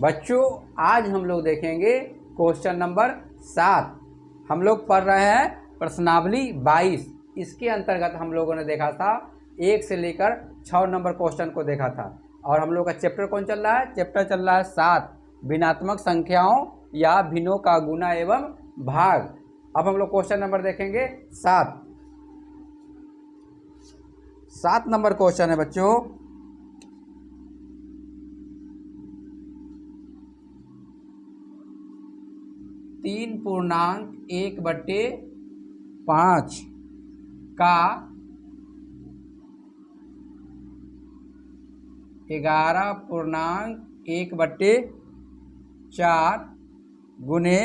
बच्चों आज हम लोग देखेंगे क्वेश्चन नंबर 7। हम लोग पढ़ रहे हैं प्रश्नावली 22। इसके अंतर्गत हम लोगों ने देखा था 1 से लेकर 6 नंबर क्वेश्चन को देखा था। और हम लोग का चैप्टर कौन चल रहा है? चैप्टर चल रहा है 7, भिन्नात्मक संख्याओं या भिन्नों का गुना एवं भाग। अब हम लोग क्वेश्चन नंबर देखेंगे 7। 7 नंबर क्वेश्चन है बच्चों। 3.1/5 का 11.1/4 गुने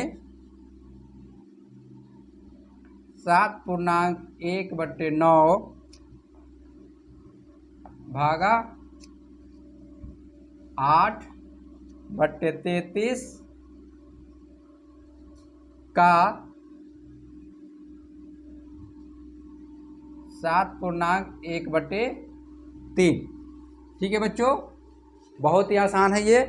7.1/9 भागा 8/33 का 7.1/3। ठीक है बच्चों, बहुत ही आसान है ये।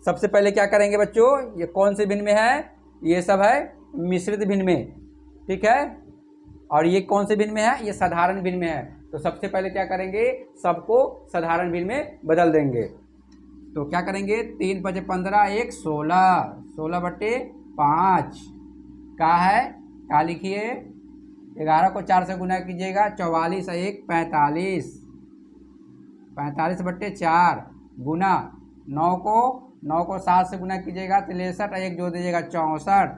सबसे पहले क्या करेंगे बच्चों, ये कौन से भिन्न में है? ये सब है मिश्रित भिन्न में, ठीक है। और ये कौन से भिन्न में है? ये साधारण भिन्न में है। तो सबसे पहले क्या करेंगे, सबको साधारण भिन्न में बदल देंगे। तो क्या करेंगे, 3 × 5 = 15, 1 16, 16/5 का है, क्या लिखिए, 11 को 4 से गुना कीजिएगा, 44, 1 45, 45/4 गुना 9 को 7 से गुना कीजिएगा, 63, 1 जोड़ दीजिएगा, 64,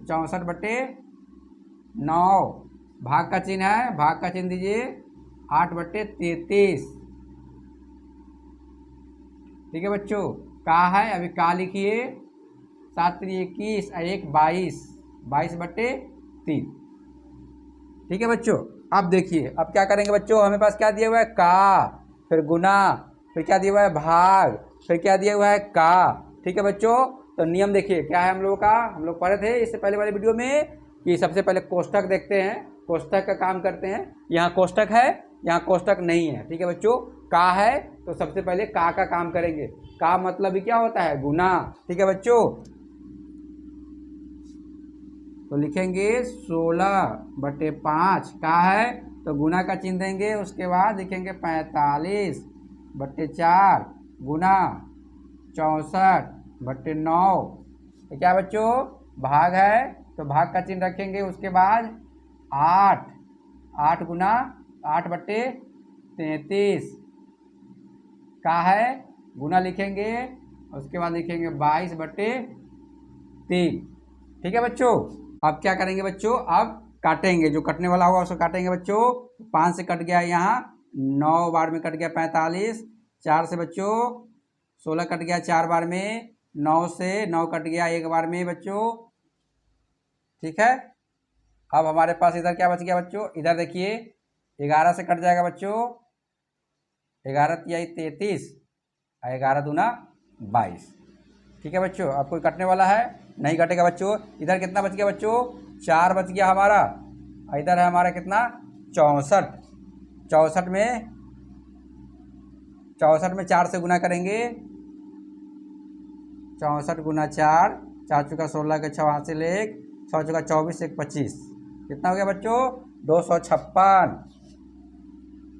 64/9 भाग का चिन्ह है, भाग का चिन्ह दीजिए, 8/33। ठीक है बच्चों, का है, अभी का लिखिए, 7 × 3 = 21, 1 22, 22/3। ठीक है बच्चों, अब देखिए, अब क्या करेंगे बच्चों, हमें पास क्या दिया हुआ है, का, फिर गुना, फिर क्या दिया हुआ है, भाग, फिर क्या दिया हुआ है, का। ठीक है बच्चों, तो नियम देखिए क्या है हम लोगों का। हम लोग पढ़े थे इससे पहले वाले वीडियो में कि सबसे पहले कोष्टक देखते हैं, कोष्टक का काम करते हैं। यहाँ कोष्टक है, यहाँ कोष्टक नहीं है। ठीक है बच्चों, का है तो सबसे पहले का काम करेंगे। का मतलब भी क्या होता है, गुना। ठीक है बच्चों, तो लिखेंगे 16/5 का है तो गुना का चिन्ह देंगे, उसके बाद लिखेंगे 45/4 गुना 64/9। तो क्या बच्चों, भाग है तो भाग का चिन्ह रखेंगे, उसके बाद 8 गुना 8/33 का है, गुना लिखेंगे, उसके बाद लिखेंगे 22/3। ठीक है बच्चों, अब क्या करेंगे बच्चों, अब काटेंगे, जो कटने वाला होगा उसको काटेंगे बच्चों। 5 से कट गया यहाँ, 9 बार में कट गया 45, 4 से बच्चों 16 कट गया 4 बार में, 9 से 9 कट गया 1 बार में बच्चों। ठीक है, अब हमारे पास इधर क्या बच गया बच्चों, इधर देखिए 11 से कट जाएगा बच्चों, 11 × 3 = 33, 11 दूना 22। ठीक है बच्चों, अब कोई कटने वाला है? नहीं कटेगा बच्चों। इधर कितना बच गया बच्चों, 4 बच गया हमारा। इधर है हमारा कितना, 64। 64 में 4 से गुना करेंगे, 64 गुना 4, 4 × 4 = 16 के 6 हासिल 1, 6 × 4 = 24, 1 25। कितना हो गया बच्चों, 256।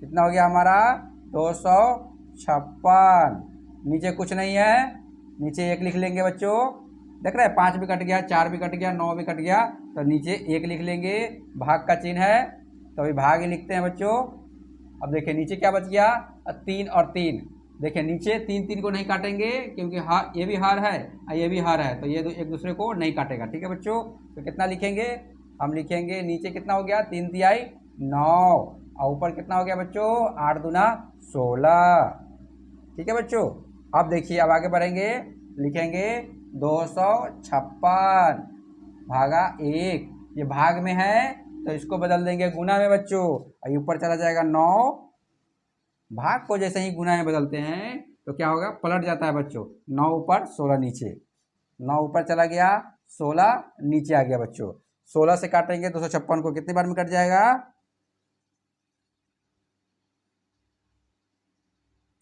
कितना हो गया हमारा, 256। नीचे कुछ नहीं है, नीचे 1 लिख लेंगे बच्चों। देख रहे हैं, 5 भी कट गया, 4 भी कट गया, 9 भी कट गया, तो नीचे 1 लिख लेंगे। भाग का चिन्ह है तो अभी भाग ही लिखते हैं बच्चों। अब देखिए नीचे क्या बच गया, 3 और 3। देखिए नीचे 3 को नहीं काटेंगे क्योंकि हार, ये भी हार है और ये भी हार है, तो ये एक दूसरे को नहीं काटेगा। ठीक है बच्चों, तो कितना लिखेंगे, हम लिखेंगे नीचे कितना हो गया, 3 × 3 = 9, और ऊपर कितना हो गया बच्चों, 8 दूना 16। ठीक है बच्चों, अब देखिए, अब आगे बढ़ेंगे, लिखेंगे 256 भागा 1। ये भाग में है तो इसको बदल देंगे गुना में बच्चों, और ऊपर चला जाएगा 9। भाग को जैसे ही गुना में बदलते हैं तो क्या होगा, पलट जाता है बच्चों, 9 ऊपर 16 नीचे, 9 ऊपर चला गया, 16 नीचे आ गया बच्चों। 16 से काटेंगे 256 को, कितने बार में कट जाएगा,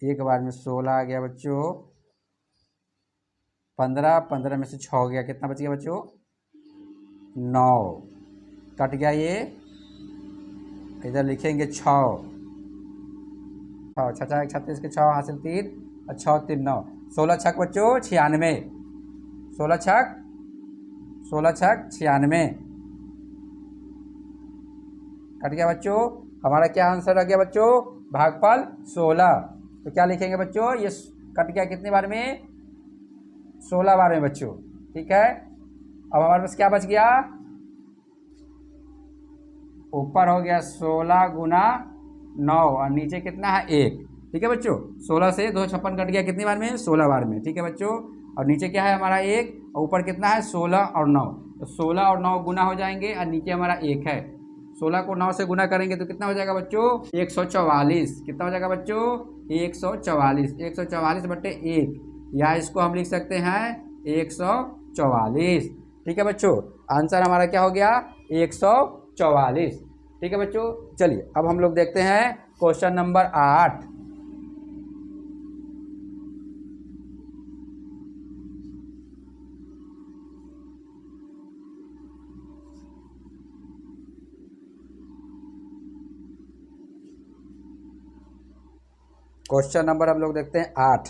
एक बार में 16 आ गया बच्चों। 15, 15 में से 6 हो गया, कितना बच गया बच्चों? 9। कट गया ये, इधर लिखेंगे 6, 6 6 36 के 6 हासिल 3 और 6 3 9, 16 छक बच्चों 96, 16 छक 96। कट गया बच्चों। हमारा क्या आंसर आ गया बच्चों? भागफल 16। तो क्या लिखेंगे बच्चों? ये कट गया कितने बार में? 16 बार में बच्चों। ठीक है, अब हमारे पास क्या बच गया? ऊपर हो गया 16 गुना 9 और नीचे कितना है? 1। ठीक है बच्चों, 16 से 256 कट गया कितनी बार में? 16 बार में। ठीक है बच्चों, और नीचे क्या है हमारा? 1, और ऊपर कितना है? 16 और 9। तो 16 और 9 गुना हो जाएंगे और नीचे हमारा 1 है। 16 को 9 से गुना करेंगे तो कितना हो जाएगा बच्चों? 144। कितना हो जाएगा बच्चों? 144। 144 बटे 1, या इसको हम लिख सकते हैं 144। ठीक है बच्चों, आंसर हमारा क्या हो गया? 144। ठीक है बच्चों, चलिए अब हम लोग देखते हैं क्वेश्चन नंबर 8। क्वेश्चन नंबर हम लोग देखते हैं 8।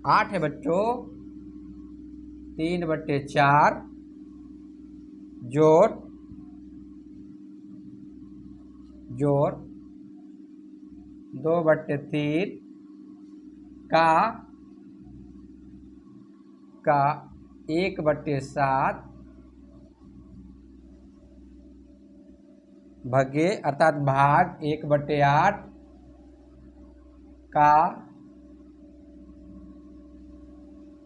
8 है बच्चों 3/4 जोड़ 2/3 का 1/7 भगे अर्थात भाग 1/8 का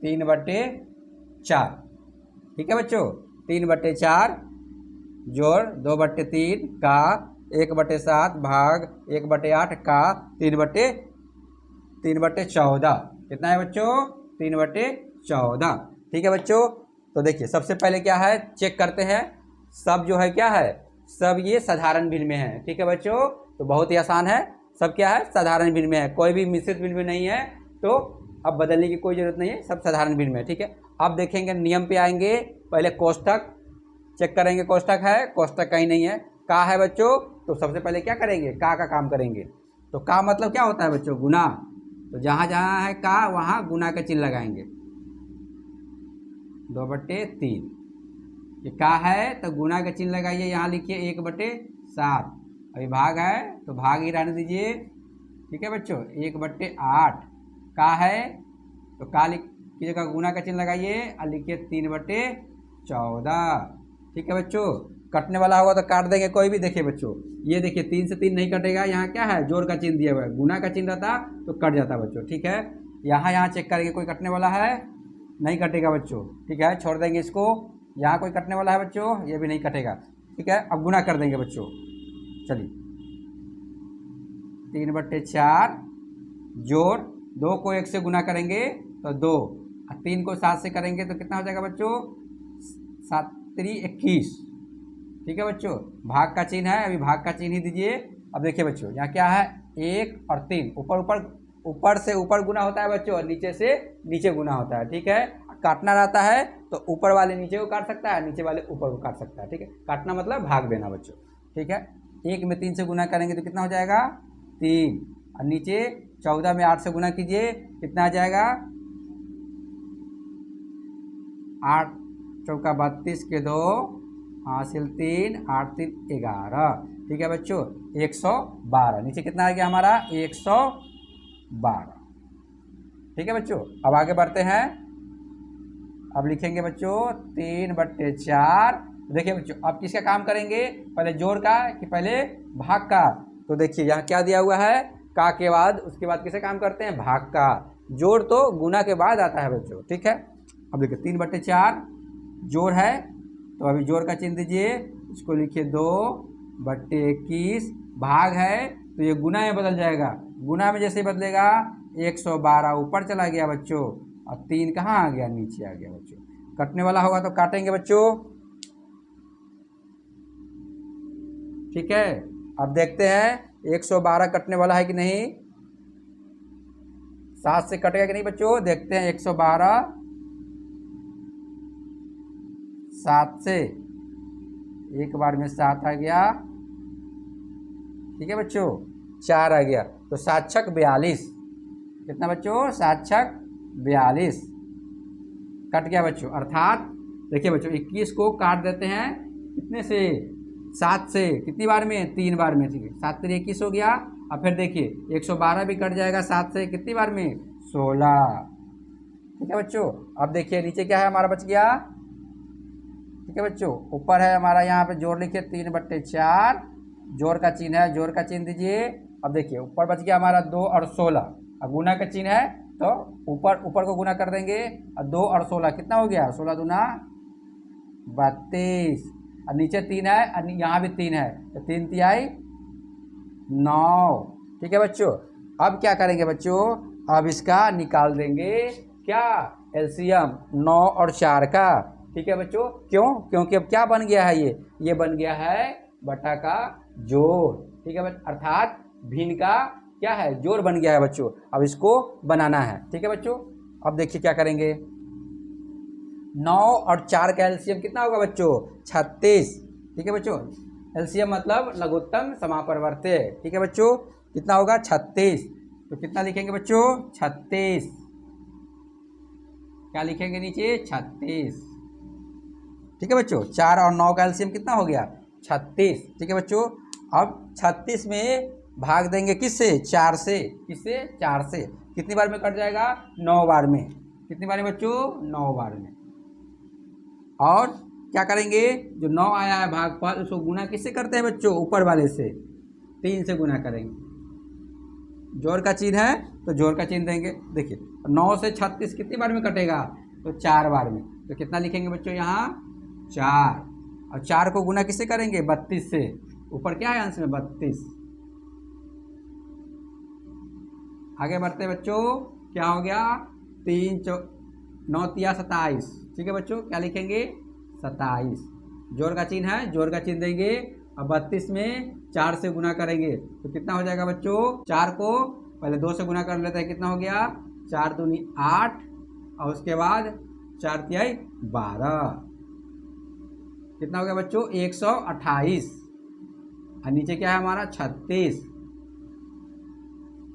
3/4। ठीक है बच्चों, 3/4 जोड़ 2/3 का 1/7 भाग 1/8 का 3/14। कितना है बच्चों? 3/14। ठीक है बच्चों, तो देखिए सबसे पहले क्या है, चेक करते हैं। सब जो है क्या है? सब ये साधारण भिन्न में है। ठीक है बच्चों, तो बहुत ही आसान है। सब क्या है? साधारण भिन्न में है, कोई भी मिश्रित भिन्न में नहीं है। तो अब बदलने की कोई जरूरत नहीं है, सब साधारण भिन्न में है। ठीक है, अब देखेंगे नियम पे आएंगे। पहले कोष्ठक चेक करेंगे, कोष्ठक है? कोष्ठक कहीं नहीं है। का है बच्चों, तो सबसे पहले क्या करेंगे? का काम करेंगे। तो का मतलब क्या होता है बच्चों? गुना। तो जहाँ जहाँ है का वहाँ गुना का चिन्ह लगाएंगे। 2/3 ये का है तो गुना का चिन्ह लगाइए, यहाँ लिखिए 1/7। अभी भाग है तो भाग ही रहने दीजिए। ठीक है बच्चों, 1/8 का है तो का की जगह गुना का चिन्ह लगाइए और लिखिए 3/14। ठीक है बच्चों, कटने वाला होगा तो काट देंगे कोई भी। देखिए बच्चों, ये देखिए 3 से 3 नहीं कटेगा, यहाँ क्या है? जोड़ का चिन्ह दिया हुआ है। गुना का चिन्ह रहता तो कट जाता बच्चों। ठीक है, यहाँ चेक करेंगे कोई कटने वाला है? नहीं कटेगा बच्चों। ठीक है, छोड़ देंगे इसको। यहाँ कोई कटने वाला है बच्चों? ये भी नहीं कटेगा। ठीक है, अब गुना कर देंगे बच्चों। चलिए, 3/4 जोड़ 2 को 1 से गुना करेंगे तो 2, और 3 को 7 से करेंगे तो कितना हो जाएगा बच्चों? 7 3 21। ठीक है बच्चों, भाग का चिन्ह है, अभी भाग का चिन्ह ही दीजिए। अब देखिए बच्चों, यहाँ क्या है? 1 और 3 ऊपर से ऊपर गुना होता है बच्चों, और नीचे से नीचे गुना होता है। ठीक है, काटना रहता है तो ऊपर वाले नीचे को काट सकता है, नीचे वाले ऊपर को काट सकता है। ठीक है, काटना मतलब भाग देना बच्चों। ठीक है, 1 में 3 से गुना करेंगे तो कितना हो जाएगा? 3, और नीचे 14 में 8 से गुना कीजिए, कितना आ जाएगा? 8 चौका 32 के 2 हासिल 3, 8 3 11। ठीक है बच्चों, 112। नीचे कितना आ गया हमारा? 112। ठीक है बच्चों, अब आगे बढ़ते हैं। अब लिखेंगे बच्चों 3/4। देखिए बच्चों, अब किसका काम करेंगे? पहले जोड़ का कि पहले भाग का? तो देखिए यहाँ क्या दिया हुआ है? का के बाद उसके बाद किसे काम करते हैं? भाग का। जोड़ तो गुना के बाद आता है बच्चों। ठीक है, अब देखिए 3/4 जोड़ है तो अभी जोड़ का चिन्ह दीजिए, इसको लिखिए 2/21। भाग है तो ये गुना में बदल जाएगा। गुना में जैसे बदलेगा 112 ऊपर चला गया बच्चों, और 3 कहाँ आ गया? नीचे आ गया बच्चों। कटने वाला होगा तो काटेंगे बच्चों। ठीक है, अब देखते हैं 112 कटने वाला है कि नहीं। 7 से कटेगा कि नहीं बच्चों, देखते हैं। 112 7 से एक बार में 7 आ गया, ठीक है बच्चों, 4 आ गया, तो 7 छक 42। कितना बच्चों, 7 छक 42 कट गया बच्चों। अर्थात देखिए बच्चों 21 को काट देते हैं कितने से, 7 से, कितनी बार में, 3 बार में, ठीक है। 7 3 21 हो गया। अब फिर देखिए 112 भी कट जाएगा 7 से, कितनी बार में, 16, ठीक है बच्चों। अब देखिए नीचे क्या है हमारा, बच गया, ठीक है बच्चों। ऊपर है हमारा, यहाँ पे जोड़ लिखिए 3/4, जोड़ का चिन्ह है, जोड़ का चिन्ह दीजिए। अब देखिए ऊपर बच गया हमारा 2 और 16, अब गुना का चिन्ह है तो ऊपर ऊपर को गुना कर देंगे, और 2 और 16 कितना हो गया, 16 दूना 32, और नीचे 3 है, और यहाँ भी 3 है, तो 3 तिहाई 9, ठीक है बच्चों। अब क्या करेंगे बच्चों, अब इसका निकाल देंगे क्या, एलसीएम 9 और 4 का, ठीक है बच्चों। क्यों, क्योंकि अब क्या बन गया है, ये बन गया है बटा का जोड़, ठीक है बच्चों। अर्थात भिन्न का क्या है, जोड़ बन गया है बच्चों। अब इसको बनाना है, ठीक है बच्चों। अब देखिए क्या करेंगे, 9 और 4 का एलसीएम कितना होगा बच्चों, 36, ठीक है बच्चों। एलसीएम मतलब लघुत्तम समापरिवर्त्य, ठीक है बच्चों। कितना होगा, 36, तो कितना लिखेंगे बच्चों, 36, क्या लिखेंगे नीचे, 36, ठीक है बच्चों। 4 और 9 का एलसीएम कितना हो गया, 36, ठीक है बच्चों। अब 36 में भाग देंगे किससे, 4 से, किससे, 4 से, कितनी बार में कट जाएगा, 9 बार में, कितनी बार में बच्चों, 9 बार में। और क्या करेंगे, जो 9 आया है भागफल, उसको गुना किससे करते हैं बच्चों, ऊपर वाले से, 3 से गुना करेंगे। जोड़ का चिन्ह है तो जोड़ का चिन्ह देंगे। देखिए 9 से 36 कितनी बार में कटेगा, तो 4 बार में, तो कितना लिखेंगे बच्चों यहाँ, 4, और 4 को गुना किससे करेंगे, 32 से, ऊपर क्या है अंश में, 32। आगे बढ़ते बच्चों, क्या हो गया, 3 9 तिया 27, ठीक है बच्चों, क्या लिखेंगे, 27, जोड़ का चिन्ह है, जोड़ का चिन्ह देंगे। अब 32 में 4 से गुना करेंगे तो कितना हो जाएगा बच्चों, 4 को पहले 2 से गुना कर लेते हैं, कितना हो गया, 4 दूनी 8, और उसके बाद 4 तिहाई 12, कितना हो गया बच्चों, 128, और नीचे क्या है हमारा, 36।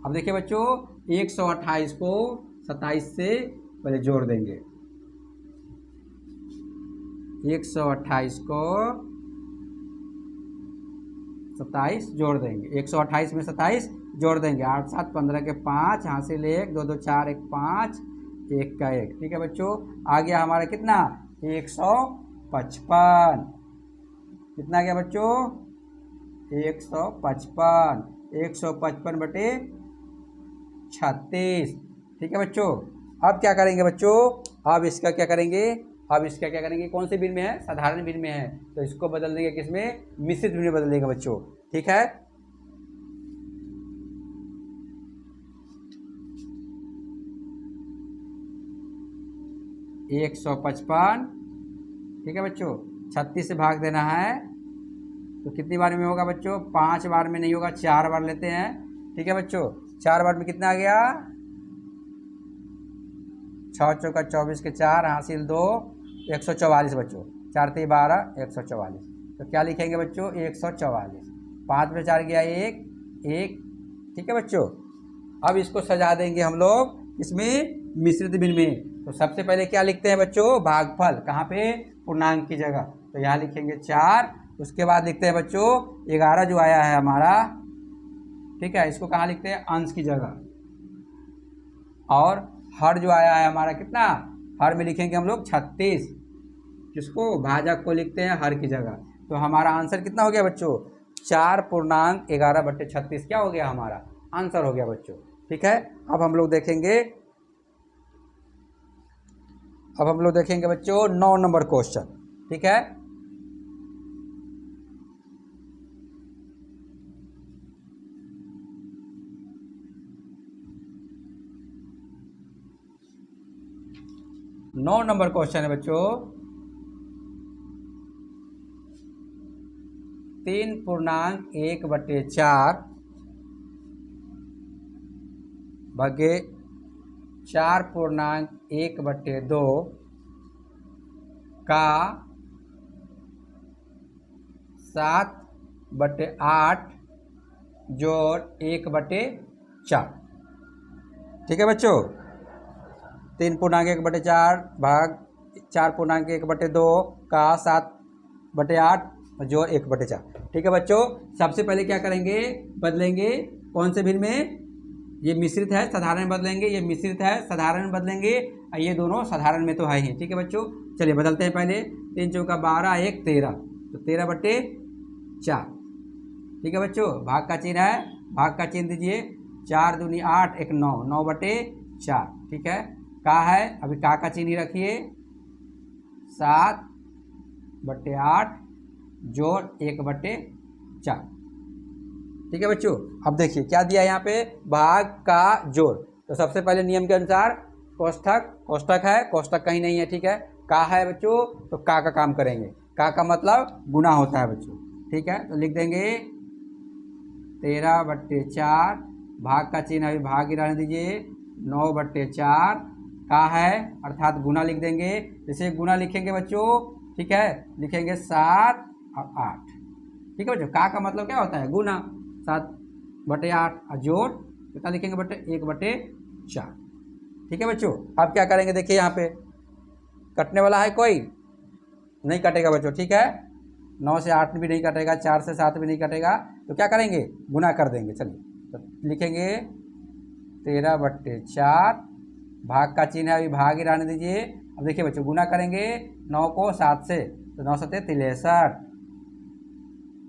अब देखिए बच्चों 128 को 27 से पहले जोड़ देंगे, 128 को 27 जोड़ देंगे, 128 में 27 जोड़ देंगे, 8 7 15 के 5, हासिल 1, 2 2 4 1 5, 1 का 1, ठीक है बच्चों। आ गया हमारा कितना, 155, कितना आ गया बच्चों, 155, 155 बटे 36, ठीक है बच्चों। अब क्या करेंगे बच्चों, अब इसका क्या करेंगे, अब इसका क्या करेंगे, कौन से भिन्न में है, साधारण भिन्न में है, तो इसको बदल देंगे किसमें, मिश्रित भिन्न में बदल देंगे बच्चों, ठीक है। एक 155, ठीक है बच्चों, 36 से भाग देना है, तो कितनी बार में होगा बच्चों, 5 बार में नहीं होगा, 4 बार लेते हैं, ठीक है बच्चों। 4 बार में कितना आ गया, 6 चौका 24 के 4, हासिल 2, 144 बच्चों, 4 3 12, 144, तो क्या लिखेंगे बच्चों, 144, 5 में 4 गया 1 1, ठीक है बच्चों। अब इसको सजा देंगे हम लोग इसमें मिश्रित भिन्न में, तो सबसे पहले क्या लिखते हैं बच्चों, भागफल, कहाँ पे, पूर्णांक की जगह, तो यहाँ लिखेंगे 4, उसके बाद लिखते हैं बच्चों 11 जो आया है हमारा, ठीक है, इसको कहाँ लिखते हैं, अंश की जगह, और हर जो आया है हमारा कितना, हर में लिखेंगे हम लोग 36, किसको, भाजक को लिखते हैं हर की जगह, तो हमारा आंसर कितना हो गया बच्चों, 4.11/36 क्या हो गया, हमारा आंसर हो गया बच्चों, ठीक है। अब हम लोग देखेंगे बच्चों 9 नंबर क्वेश्चन, ठीक है। नौ नंबर क्वेश्चन है बच्चों, 3.1/4 भागे 4.1/2 का 7/8 जोड़ 1/4। ठीक है बच्चों, 3.1/4 भाग 4.1/2 का 7/8 जोड़ 1/4। ठीक है बच्चों, सबसे पहले क्या करेंगे, बदलेंगे कौन से भिन्न में, ये मिश्रित है साधारण में बदलेंगे, ये मिश्रित है साधारण में बदलेंगे, और ये दोनों साधारण में तो है ही। ठीक है बच्चों, चलिए बदलते हैं पहले। 3 चौका 12, 1 13, तो 13/4। ठीक है बच्चों, भाग का चिन्ह है, भाग का चिन्ह दीजिए। 4 दूनी 8, 1 9, 9/4। ठीक है, का है, अभी का चिन्ह ही रखिए। 7/8 जोड़ 1/4। ठीक है बच्चों, अब देखिए क्या दिया यहाँ पे, भाग का जोड़। तो सबसे पहले नियम के अनुसार कोष्ठक, कोष्ठक है, कोष्ठक कहीं नहीं है। ठीक है, का है बच्चों, तो का काम करेंगे। का मतलब गुना होता है बच्चों। ठीक है, तो लिख देंगे 13/4, भाग का चिन्ह अभी भाग ही रहने दीजिए। 9/4 का है अर्थात गुना लिख देंगे। जैसे गुना लिखेंगे बच्चों, ठीक है, लिखेंगे 7 और 8। ठीक है बच्चों, का मतलब क्या होता है, गुना। 7/8 और जोड़ कितना लिखेंगे बटे, 1/4। ठीक है बच्चों, अब क्या करेंगे, देखिए यहाँ पे कटने वाला है कोई नहीं कटेगा बच्चों। ठीक है, 9 से 8 भी नहीं कटेगा, 4 से 7 भी नहीं कटेगा, तो क्या करेंगे, गुना कर देंगे। चलिए तो लिखेंगे 13/4, भाग का चिन्ह है अभी भाग ही रहने दीजिए। अब देखिए बच्चों, गुना करेंगे 9 को 7 से, तो 9 7 63,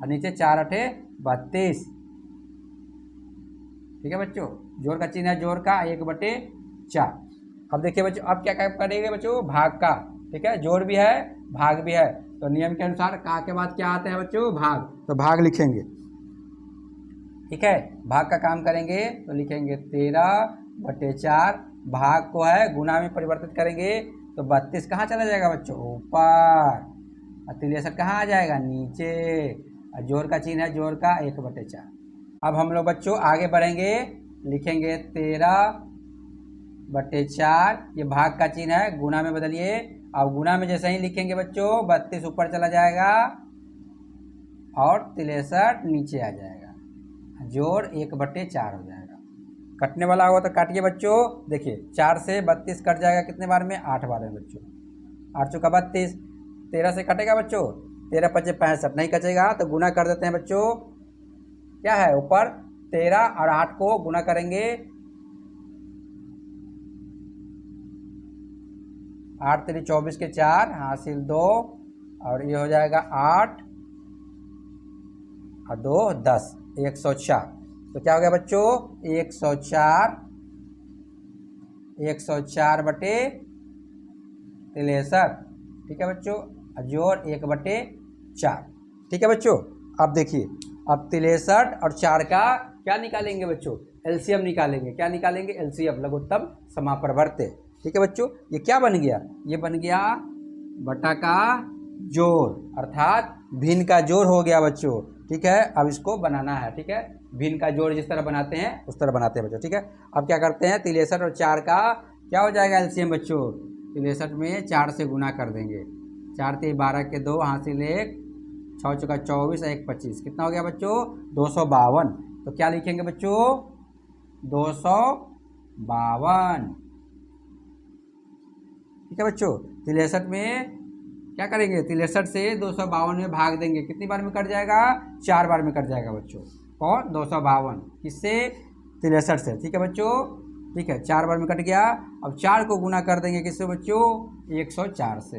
और नीचे 4 8 32। ठीक है बच्चों, जोड़ का चिन्ह है जोड़ का 1/4। अब देखिए बच्चों, अब क्या करेंगे बच्चों, भाग का। ठीक है, जोड़ भी है भाग भी है, तो नियम के अनुसार का के बाद क्या आता है बच्चों, भाग, तो भाग लिखेंगे। ठीक है, भाग का काम करेंगे तो लिखेंगे 13/4, भाग को है गुना में परिवर्तित करेंगे, तो 32 कहाँ चला जाएगा बच्चों, ऊपर, और 63 कहाँ आ जाएगा, नीचे, और जोड़ का चिन्ह है जोड़ का 1/4। अब हम लोग बच्चों आगे बढ़ेंगे, लिखेंगे 13/4, ये भाग का चिन्ह है, गुना में बदलिए। अब गुना में जैसे ही लिखेंगे बच्चों, 32 ऊपर चला जाएगा और 63 नीचे आ जाएगा, जोड़ 1/4 हो जाएगा। कटने वाला होगा तो काटिए बच्चों। देखिए 4 से 32 कट जाएगा कितने बार में, 8 बार में बच्चों। 8 चौका 32, 13 से कटेगा बच्चों, 13 5 65, नहीं कटेगा तो गुना कर देते हैं बच्चों। क्या है ऊपर 13 और 8 को गुना करेंगे, 8 3 24 के 4 हासिल 2, और ये हो जाएगा 8 और 2 10, 104। तो क्या हो गया बच्चों, 104, 104/63। ठीक है बच्चों, जोड़ 1/4। ठीक है बच्चों, अब देखिए, अब 63 और 4 का क्या निकालेंगे बच्चों, एलसीएम निकालेंगे। क्या निकालेंगे, एलसीएम, लघुत्तम समापरिवर्त्य। ठीक है बच्चों, ये क्या बन गया, ये बन गया बटा का जोड़, अर्थात भिन्न का जोड़ हो गया बच्चों। ठीक है, अब इसको बनाना है। ठीक है, भिन्न का जोड़ जिस तरह बनाते हैं उस तरह बनाते हैं बच्चों। ठीक है, अब क्या करते हैं, 63 और 4 का क्या हो जाएगा एलसीएम बच्चों, 63 में 4 से गुना कर देंगे। 4 3 12 के 2 हासिल 1, 6 चौका 24, 1 25, कितना हो गया बच्चों, 252। तो क्या लिखेंगे बच्चों, 252। ठीक है बच्चों, 63 में क्या करेंगे, 63 से 252 में भाग देंगे, कितनी बार में कट जाएगा, 4 बार में कट जाएगा बच्चों। और 252 किससे, 63 से। ठीक है बच्चों, ठीक है, 4 बार में कट गया। अब 4 को गुना कर देंगे किससे बच्चों, 104 से।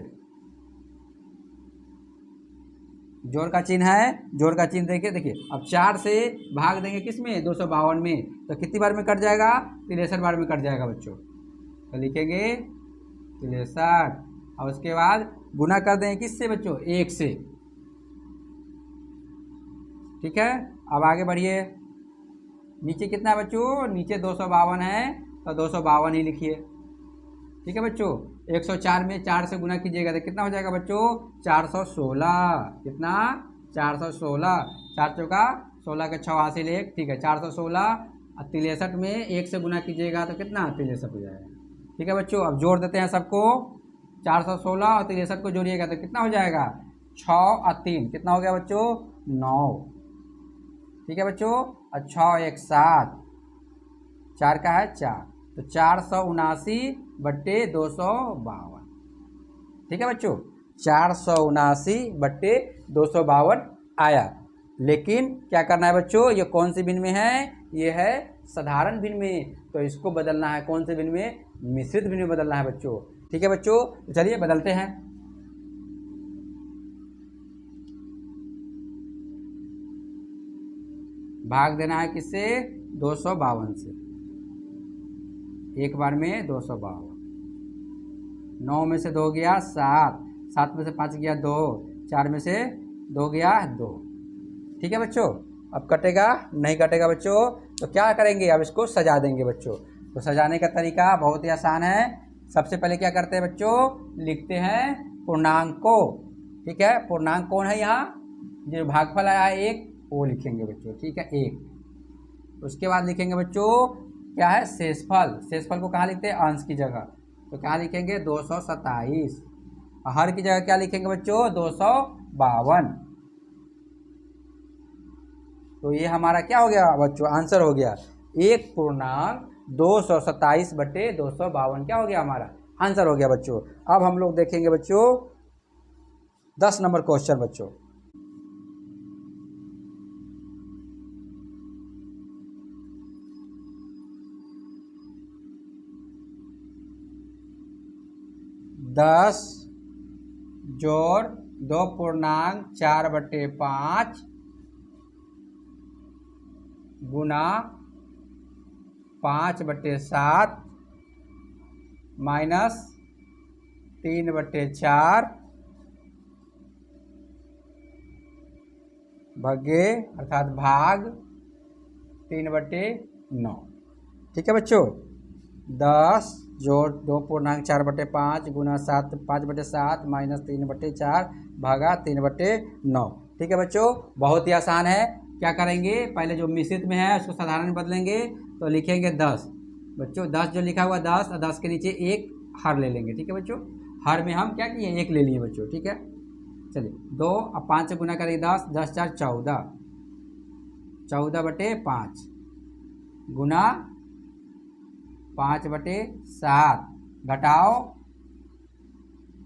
जोड़ का चिन्ह है, जोड़ का चिन्ह देखिए, देखिए अब 4 से भाग देंगे किस में, 252 में, तो कितनी बार में कट जाएगा, 63 बार में कट जाएगा बच्चों। तो लिखेंगे 63, और उसके बाद गुना कर देंगे किससे बच्चों, 1 से। ठीक है, अब आगे बढ़िए, नीचे कितना बच्चों, नीचे 252 है, तो 252 ही लिखिए। ठीक है बच्चों, 104 में 4 से गुना कीजिएगा तो कितना हो जाएगा बच्चों, 416। कितना, 416, 4 चौका 16 के 6 हासिल 1। ठीक है, 416, और 63 में 1 से गुना कीजिएगा तो कितना, 63 हो जाएगा। ठीक है बच्चों, अब जोड़ देते हैं सबको। 416 और 63 को जोड़िएगा तो कितना हो जाएगा? 6 और 3 कितना हो गया बच्चों? 9। ठीक है बच्चों, और 6 1 7, 4 का है 4, तो 479/252। ठीक है बच्चों, 479/252 आया। लेकिन क्या करना है बच्चों, ये कौन सी भिन्न में है? ये है साधारण भिन्न में, तो इसको बदलना है कौन से भिन्न में? मिश्रित भिन्न में बदलना है बच्चों। ठीक है बच्चों, तो चलिए बदलते हैं। भाग देना है किससे? 252 से। एक बार में 252। 9 में से 2 गया 7, 7 में से 5 गया 2, 4 में से 2 गया 2। ठीक है बच्चों, अब कटेगा नहीं कटेगा बच्चों, तो क्या करेंगे? अब इसको सजा देंगे बच्चों। तो सजाने का तरीका बहुत ही आसान है। सबसे पहले क्या करते हैं बच्चों? लिखते हैं पूर्णांक को। ठीक है, पूर्णांक कौन है यहाँ? जो भागफल आया है 1, वो लिखेंगे बच्चों। ठीक है, 1। उसके बाद लिखेंगे बच्चों क्या है? शेषफल। शेषफल को कहाँ लिखते हैं? अंश की जगह, तो क्या लिखेंगे? 227। हर की जगह क्या लिखेंगे बच्चों? 252। तो ये हमारा क्या हो गया बच्चों? आंसर हो गया 1.227/252 क्या हो गया? हमारा आंसर हो गया बच्चों। अब हम लोग देखेंगे बच्चों 10 नंबर क्वेश्चन बच्चों। दस जोड़ 2.4/5 गुना 5/7 माइनस 3/4 भागे अर्थात भाग 3/9। ठीक है बच्चों, 10 जोड़ 2.4/5 गुना 5/7 माइनस 3/4 भागा 3/9। ठीक है बच्चों, बहुत ही आसान है। क्या करेंगे? पहले जो मिश्रित में है उसको साधारण में बदलेंगे, तो लिखेंगे 10 बच्चों। 10 जो लिखा हुआ 10 और 10 के नीचे 1 हर ले लेंगे। ठीक है बच्चों, हर में हम क्या किए? 1 ले लिए बच्चों। ठीक है, चलिए 2 और 5 से गुना करेंगे 10, 10 4 14, 14/5 गुना 5/7 घटाओ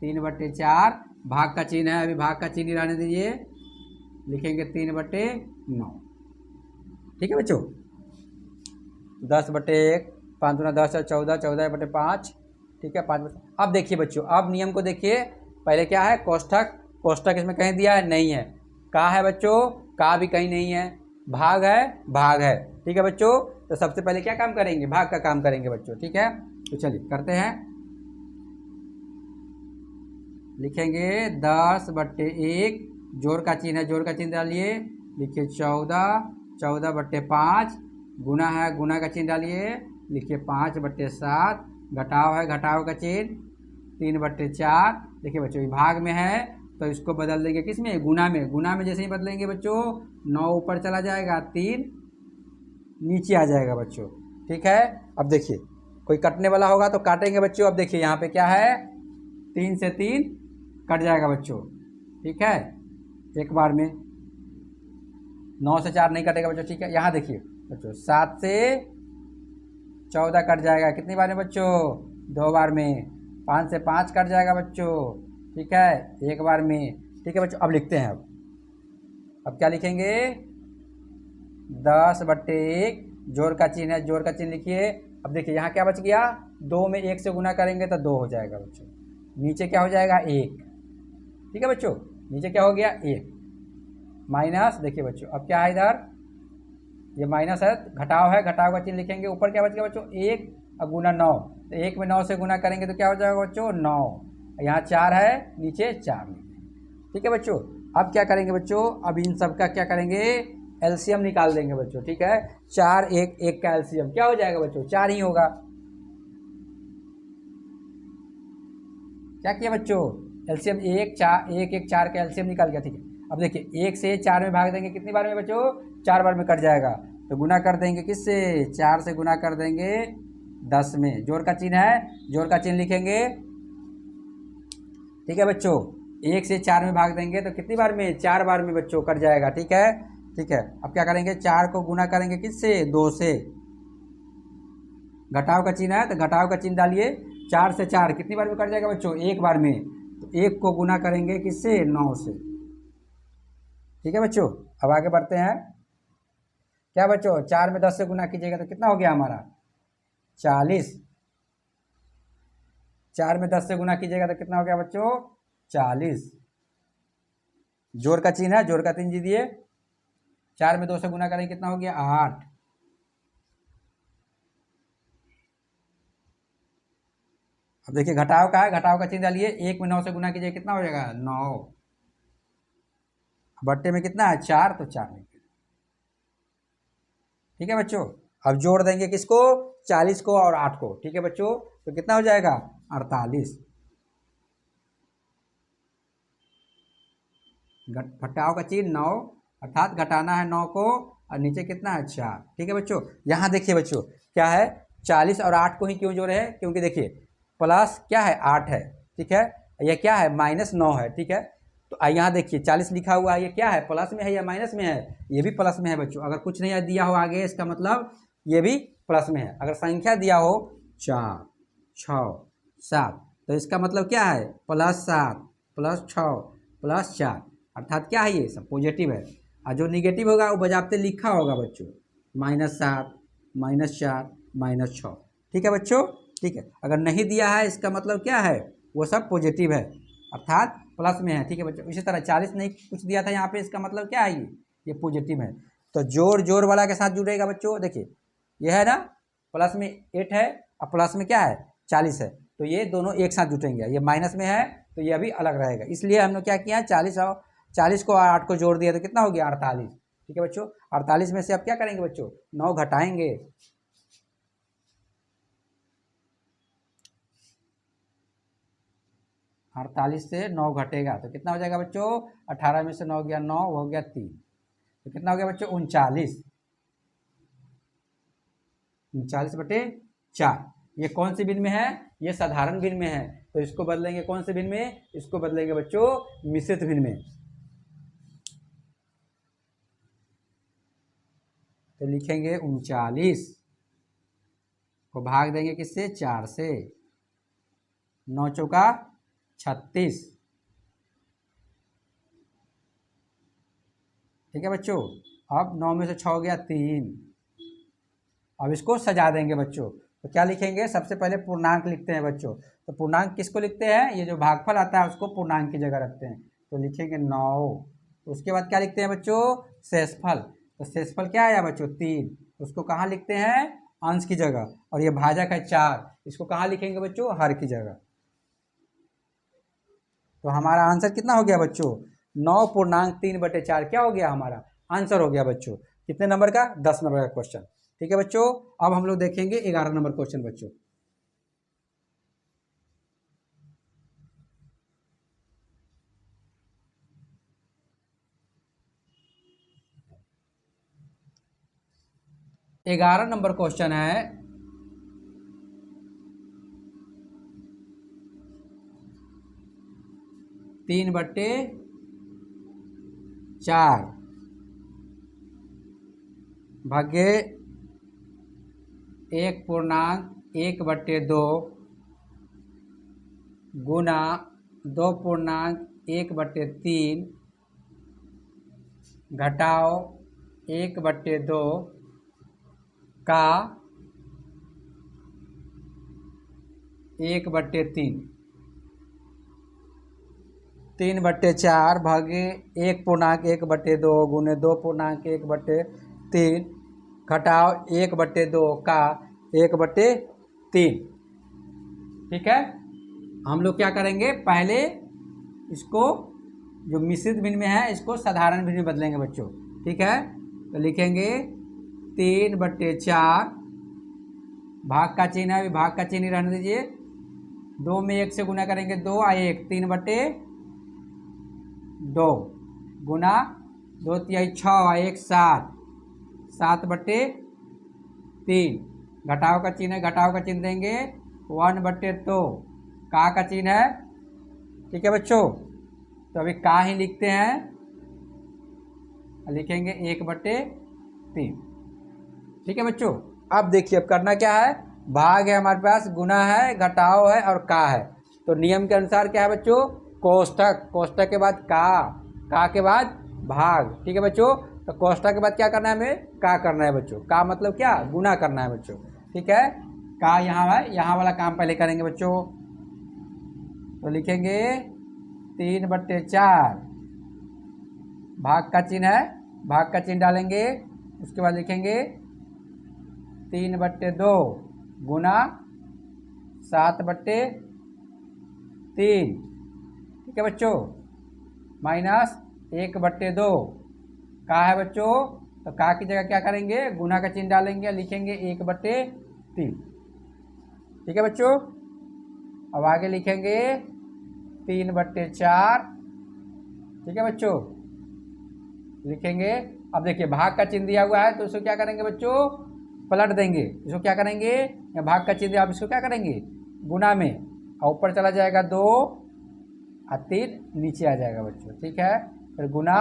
3/4, भाग का चिन्ह है, अभी भाग का चिन्ह ही रहने दीजिए, लिखेंगे 3/9। ठीक है बच्चों, 10/1, 5 गुना 10 14, 14/5। ठीक है, 5। अब देखिए बच्चों, अब नियम को देखिए। पहले क्या है? कोष्ठक। कोष्ठक इसमें कहीं दिया है? नहीं है। का है बच्चों? का भी कहीं नहीं है। भाग है? भाग है। ठीक है बच्चों, तो सबसे पहले क्या काम करेंगे? भाग का काम करेंगे बच्चों। ठीक है, तो चलिए करते हैं। लिखेंगे 10/1, जोड़ का चिन्ह है, जोड़ का चिन्ह डालिए, लिखिए 14, 14/5 गुना है, गुना का चिन्ह डालिए, लिखिए 5/7 घटाव है, घटाव का चिन्ह 3/4। देखिए बच्चों, विभाग में है तो इसको बदल देंगे किस में? गुना में। गुना में जैसे ही बदलेंगे बच्चों 9 ऊपर चला जाएगा, 3 नीचे आ जाएगा बच्चों। ठीक है, अब देखिए कोई कटने वाला होगा तो काटेंगे बच्चों। अब देखिए यहाँ पे क्या है? 3 से 3 कट जाएगा बच्चों। ठीक है, एक बार में। 9 से 4 नहीं कटेगा बच्चों। ठीक है, यहाँ देखिए बच्चों 7 से 14 कट जाएगा, कितनी बार में बच्चों? 2 बार में। 5 से 5 कट जाएगा बच्चों। ठीक है, एक बार में। ठीक है बच्चों, अब लिखते हैं। अब क्या लिखेंगे? 10/1, जोड़ का चिन्ह है, जोड़ का चिन्ह लिखिए। अब देखिए यहाँ क्या बच गया? 2 में 1 से गुना करेंगे तो 2 हो जाएगा बच्चों। नीचे क्या हो जाएगा? 1। ठीक है बच्चों, नीचे क्या हो गया? 1 माइनस। देखिए बच्चों अब क्या है? इधर ये माइनस है, घटाव है, घटाव का चिन्ह लिखेंगे। ऊपर क्या बच गया बच्चों? 1 और गुना 9, तो 1 में 9 से गुना करेंगे तो क्या हो जाएगा बच्चों? 9। यहाँ 4 है, नीचे 4 लिखेंगे। ठीक है बच्चों, अब क्या करेंगे बच्चों? अब इन सब का क्या करेंगे? एलसीएम निकाल देंगे बच्चों। ठीक है, 4 1 1 का एलसीएम क्या हो जाएगा बच्चों? 4 ही होगा। क्या किया बच्चों? एलसीएम 1 4 1 1 4 का एलसीएम निकाल गया। ठीक है, अब देखिए 1 से 4 में भाग देंगे, कितनी बार में बच्चों? 4 बार में कट जाएगा, तो गुना कर देंगे किससे? 4 से गुना कर देंगे 10 में, जोड़ का चिन्ह है, जोड़ का चिन्ह लिखेंगे। ठीक है बच्चों, 1 से 4 में भाग देंगे तो कितनी बार में, 4 बार में बच्चों कट जाएगा। ठीक है, ठीक है। अब क्या करेंगे, 4 को गुना करेंगे किससे, 2 से। घटाव का चिन्ह है तो घटाव का चिन्ह डालिए, 4 से 4 कितनी बार में कट जाएगा बच्चों, 1 बार में। तो 1 को गुना करेंगे किससे, 9 से। ठीक है बच्चों, अब आगे बढ़ते हैं। क्या बच्चों, 4 में 10 से गुना कीजिएगा तो कितना हो गया हमारा, 40। 4 में 10 से गुना कीजिएगा तो कितना हो गया बच्चों, 40। जोड़ का चिन्ह है, जोड़ का चिन्ह दीजिए। 4 में 2 से गुना करेंगे कितना हो गया, 8। अब देखिए घटाव का है, घटाव का चिन्ह डालिए। 1 में 9 से गुना कीजिए कितना हो जाएगा, 9। बट्टे में कितना है, 4, तो 4 लिखिए। ठीक है बच्चों, अब जोड़ देंगे किसको, 40 को और 8 को। ठीक है बच्चों, तो कितना हो जाएगा, 48। घटाव का चिन्ह 9, अर्थात घटाना है 9 को, और नीचे कितना है, 4। ठीक है बच्चों, यहाँ देखिए बच्चों क्या है, 40 और 8 को ही क्यों जोड़े हैं, क्योंकि देखिए प्लस क्या है, 8 है। ठीक है, यह क्या है, -9 है। ठीक है, तो यहाँ देखिए 40 लिखा हुआ है, ये क्या है, प्लस में है या माइनस में है, ये भी प्लस में है बच्चों। अगर कुछ नहीं दिया हो आगे, इसका मतलब ये भी प्लस में है। अगर संख्या दिया हो 4, 6, 7, तो इसका मतलब क्या है, +7, +6, +4, अर्थात क्या है, ये सब पॉजिटिव है। और जो निगेटिव होगा वो बजाते लिखा होगा बच्चों, -7, -4, -6। ठीक है बच्चों, ठीक है। अगर नहीं दिया है इसका मतलब क्या है, वो सब पॉजिटिव है, अर्थात प्लस में है। ठीक है बच्चों, इसी तरह 40 नहीं कुछ दिया था यहाँ पे, इसका मतलब क्या है, ये पॉजिटिव है। तो जोड़ जोड़ वाला के साथ जुड़ेगा बच्चों। देखिए ये है ना, प्लस में 8 है और प्लस में क्या है, 40 है, तो ये दोनों एक साथ जुटेंगे। ये माइनस में है तो ये अभी अलग रहेगा, इसलिए हम लोग क्या किया, 40 को 8 को जोड़ दिया तो कितना हो गया, 48। ठीक है बच्चों, 48 में से अब क्या करेंगे बच्चों, 9 घटाएंगे। 48 से 9 घटेगा तो कितना हो जाएगा बच्चों, 18 में से 9 गया 9, वो हो गया 3, तो कितना हो गया बच्चों, 39। 39/4। ये कौन सी भिन्न में है, ये साधारण भिन्न में है, तो इसको बदलेंगे कौन से भिन्न में, इसको बदलेंगे बच्चों मिश्रित भिन्न में। तो लिखेंगे 39 को भाग देंगे किससे, 4 से। 9 चौका 36। ठीक है बच्चों, अब 9 में से 6 हो गया 3। अब इसको सजा देंगे बच्चों, तो क्या लिखेंगे, सबसे पहले पूर्णांक लिखते हैं बच्चों। तो पूर्णांक किसको लिखते हैं, ये जो भागफल आता है उसको पूर्णांक की जगह रखते हैं, तो लिखेंगे 9। उसके बाद क्या लिखते हैं बच्चों, शेषफल। तो शेषफल क्या आया बच्चों, 3, उसको कहाँ लिखते हैं, अंश की जगह। और ये भाजक है 4, इसको कहाँ लिखेंगे बच्चों, हर की जगह। तो हमारा आंसर कितना हो गया बच्चों, 9.3/4 क्या हो गया, हमारा आंसर हो गया बच्चों। कितने नंबर का, 10 नंबर का क्वेश्चन। ठीक है बच्चों, अब हम लोग देखेंगे 11 नंबर क्वेश्चन बच्चों। ग्यारह नंबर क्वेश्चन है, 3/4 भाग्य 1.1/2 गुना 2.1/3 घटाओ 1/2 का 1/3। 3/4 भागे 1.1/2 गुने 2.1/3 घटाओ 1/2 का 1/3। ठीक है, हम लोग क्या करेंगे, पहले इसको जो मिश्रित भिन्न में है इसको साधारण भिन्न में बदलेंगे बच्चों। ठीक है, तो लिखेंगे 3/4, भाग का चिन्ह है, भाग का चिन्ह रहने दीजिए। 2 में 1 से गुना करेंगे 2 और 1, 3/2 गुना 2 × 6 और 1 7, 7/3 घटाव का चिन्ह है, घटाव का चिन्ह देंगे 1/2। का चिन्ह है, ठीक है बच्चों। तो अभी का ही लिखते हैं, लिखेंगे 1/3। ठीक है बच्चों। अब देखिए अब करना क्या है, भाग है हमारे पास, गुना है, घटाव है और का है। तो नियम के अनुसार क्या है बच्चों, कोष्ठक, कोष्ठक के बाद का के बाद भाग। ठीक है बच्चों। तो कोष्ठक के बाद क्या करना है, हमें का करना है बच्चों। का मतलब क्या, गुना करना है बच्चों। ठीक है, का यहाँ है, यहाँ वाला काम पहले करेंगे बच्चों। तो लिखेंगे 3/4, भाग का चिन्ह है, भाग का चिन्ह डालेंगे। उसके बाद लिखेंगे 3/2 गुना 7/3। ठीक है बच्चों, माइनस 1/2। का है बच्चों, तो का की जगह क्या करेंगे, गुना का चिन्ह डालेंगे, लिखेंगे 1/3। ठीक है बच्चों। अब आगे लिखेंगे 3/4। ठीक है बच्चों, लिखेंगे। अब देखिए भाग का चिन्ह दिया हुआ है, तो इसको क्या करेंगे बच्चों, पलट देंगे। इसको क्या करेंगे, भाग का चिन्ह दिया, आप इसको क्या करेंगे, गुना में, और ऊपर चला जाएगा 2 और 3 नीचे आ जाएगा बच्चों। ठीक है, फिर गुना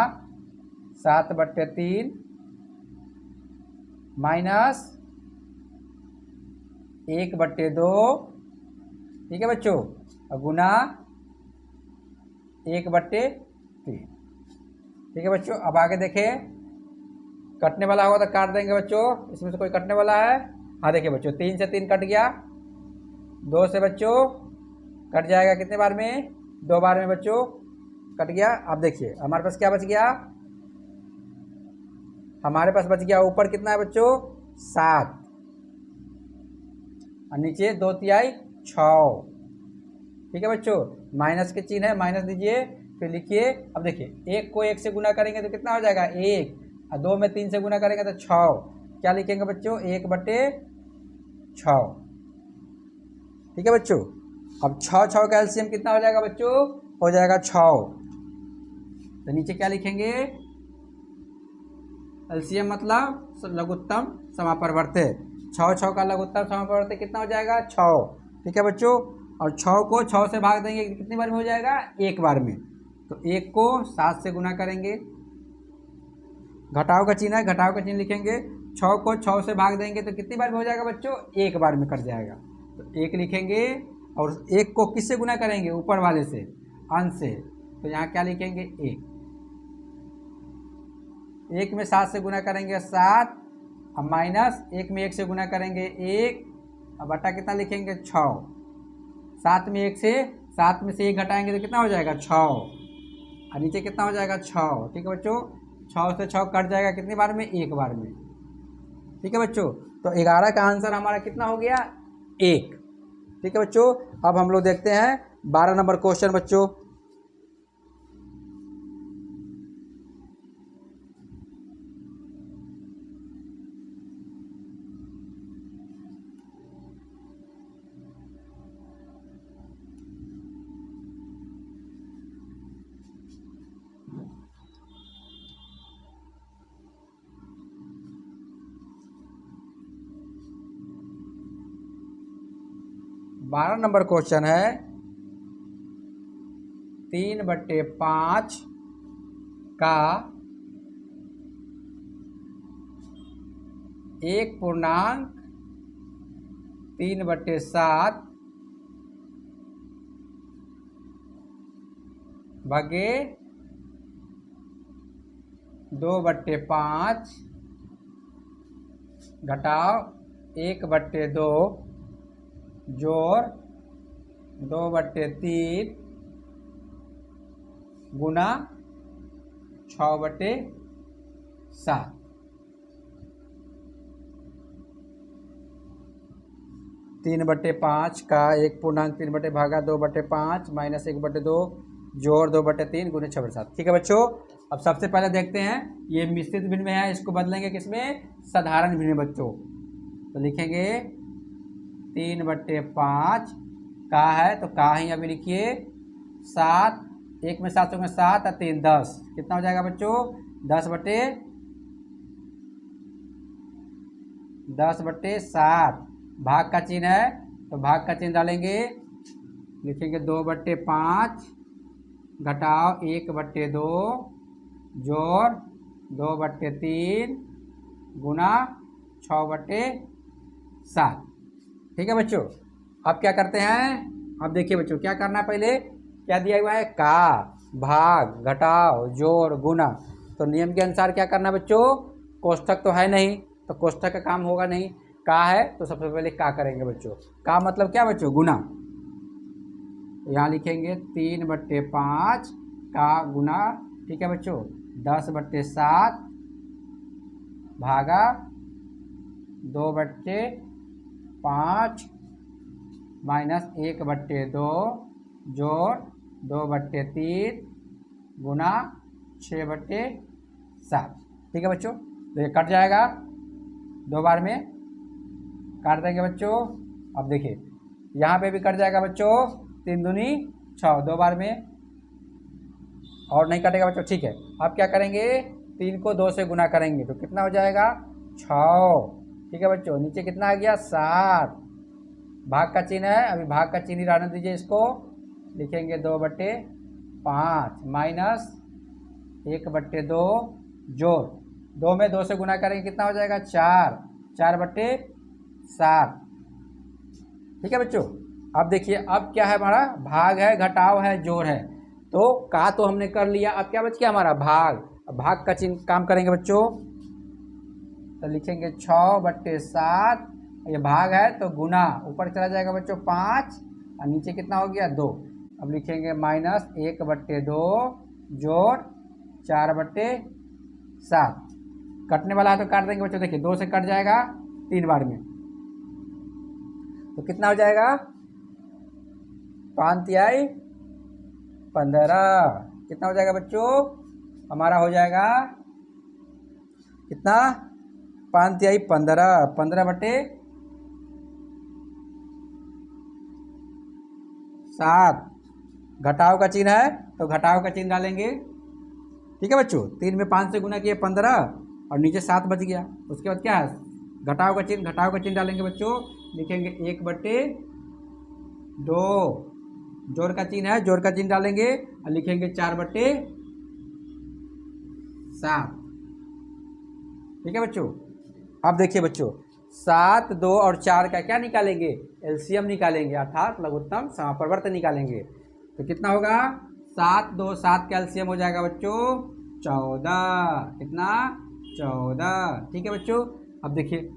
7/3 माइनस 1/2। ठीक है बच्चों, और गुना 1/3। ठीक है बच्चों। अब आगे देखें, कटने वाला होगा तो काट देंगे बच्चों। इसमें से कोई कटने वाला है, हाँ देखिए बच्चों, 3 से 3 कट गया, 2 से बच्चों कट जाएगा कितने बार में, 2 बार में बच्चों कट गया। अब देखिए हमारे पास क्या बच गया, हमारे पास बच गया ऊपर कितना है बच्चों, 7 और नीचे 2/3 6। ठीक है बच्चों, माइनस के चिन्ह है, माइनस दीजिए, फिर लिखिए। अब देखिए 1 को 1 से गुना करेंगे तो कितना हो जाएगा 1, और 2 में 3 से गुना करेंगे तो 6। क्या लिखेंगे बच्चों, 1/6। ठीक है बच्चों। अब 6 का एलसीएम कितना हो जाएगा बच्चों, हो जाएगा 6। तो नीचे क्या लिखेंगे, एलसीएम मतलब लघुत्तम समापरिवर्त्य। 6 का लघुत्तम समापरिवर्त्य कितना हो जाएगा, 6। ठीक है बच्चों। और 6 को 6 से भाग देंगे कितनी बार में हो जाएगा, 1 बार में। तो 1 को 7 से गुना करेंगे, घटाव का चिन्ह है, घटाव का चिन्ह लिखेंगे। 6 को 6 से भाग देंगे तो कितनी बार में हो जाएगा बच्चों, 1 बार में कट जाएगा। तो 1 लिखेंगे, और 1 को किससे गुना करेंगे, ऊपर वाले से, अंश से। तो यहाँ क्या लिखेंगे, 1 में 7 से गुना करेंगे 7, और माइनस 1 में 1 से गुना करेंगे 1, और बटा कितना लिखेंगे 6। 7 में 1 से 7 में से 1 घटाएंगे तो कितना हो जाएगा 6, और नीचे कितना हो जाएगा 6। ठीक है बच्चों, 6 से 6 कट जाएगा कितनी बार में, 1 बार में। ठीक है बच्चों। तो 11 का आंसर हमारा कितना हो गया, 1। ठीक है बच्चों। अब हम लोग देखते हैं 12 नंबर क्वेश्चन बच्चों। बारह नंबर क्वेश्चन है, 3/5 का 1.3/7 भागे 2/5 घटाव 1/2 जोड़ 2/3 गुना 6/7। 3/5 का 1.3 भागा 2/5 माइनस 1/2 जोड़ 2/3 गुने 6/7। ठीक है बच्चों। अब सबसे पहले देखते हैं, ये मिश्रित भिन्न में है, इसको बदलेंगे किसमें, साधारण भिन्न में बच्चों। तो लिखेंगे 3/5 का है, तो का ही अभी लिखिए 7, 1 में 7 में 7 और 3 10, कितना हो जाएगा बच्चों, 10/7। भाग का चिन्ह है तो भाग का चिन्ह डालेंगे, लिखेंगे 2/5 घटाव 1/2 जोड़ 2/3 गुना 6/7। ठीक है बच्चों। अब क्या करते हैं, अब देखिए बच्चों क्या करना है, पहले क्या दिया हुआ है, का भाग घटाव जोड़ गुना। तो नियम के अनुसार क्या करना है बच्चों, कोष्ठक तो है नहीं तो कोष्ठक का काम होगा नहीं, का है तो सबसे पहले का करेंगे बच्चों। का मतलब क्या बच्चों, गुना। यहाँ लिखेंगे 3/5 का गुना, ठीक है बच्चों, 10/7 भागा 2/5 माइनस 1/2 जोड़ 2/3 गुना 6/7। ठीक है बच्चों, तो ये कट जाएगा, 2 बार में काट देंगे बच्चों। अब देखिए यहाँ पे भी कट जाएगा बच्चों, 3 दूनी 6, 2 बार में, और नहीं कटेगा बच्चों। ठीक है, अब क्या करेंगे, 3 को 2 से गुना करेंगे तो कितना हो जाएगा, 6। ठीक है बच्चों, नीचे कितना आ गया, 7। भाग का चिन्ह है, अभी भाग का चिन्ह ही रहने दीजिए, इसको लिखेंगे 2/5 माइनस 1/2 जोड़ 2 में 2 से गुना करेंगे कितना हो जाएगा, 4, 4/7। ठीक है बच्चों। अब देखिए अब क्या है, हमारा भाग है घटाव है जोड़ है, तो का तो हमने कर लिया, अब क्या बच गया हमारा भाग। अब भाग का चिन्ह काम करेंगे बच्चों, तो लिखेंगे 6/7, ये भाग है तो गुना ऊपर चला जाएगा बच्चों 5 और नीचे कितना हो गया 2। अब लिखेंगे माइनस 1/2 जोड़ 4/7। कटने वाला है तो काट देंगे बच्चों, देखिए 2 से कट जाएगा 3 बार में, तो कितना हो जाएगा, 5 तिहाई 15। कितना हो जाएगा बच्चों, हमारा हो जाएगा कितना, 5 तिहाई 15, 15/7। घटाव का चिन्ह है तो घटाव का चिन्ह डालेंगे। ठीक है बच्चों, 3 में 5 से गुना किए 15 और नीचे 7 बच गया, उसके बाद क्या है, घटाव का चिन्ह, घटाव का चिन्ह डालेंगे बच्चों, लिखेंगे 1/2 जोड़ का चिन्ह है, जोड़ का चिन्ह डालेंगे और लिखेंगे 4/7। ठीक है बच्चों। अब देखिए बच्चों 7, 2 और 4 का क्या निकालेंगे, एलसीएम निकालेंगे, अर्थात लघुत्तम समापवर्त निकालेंगे। तो कितना होगा, 7, 2, 7 का एलसीएम हो जाएगा बच्चों 14। कितना, 14। ठीक है बच्चों। अब देखिए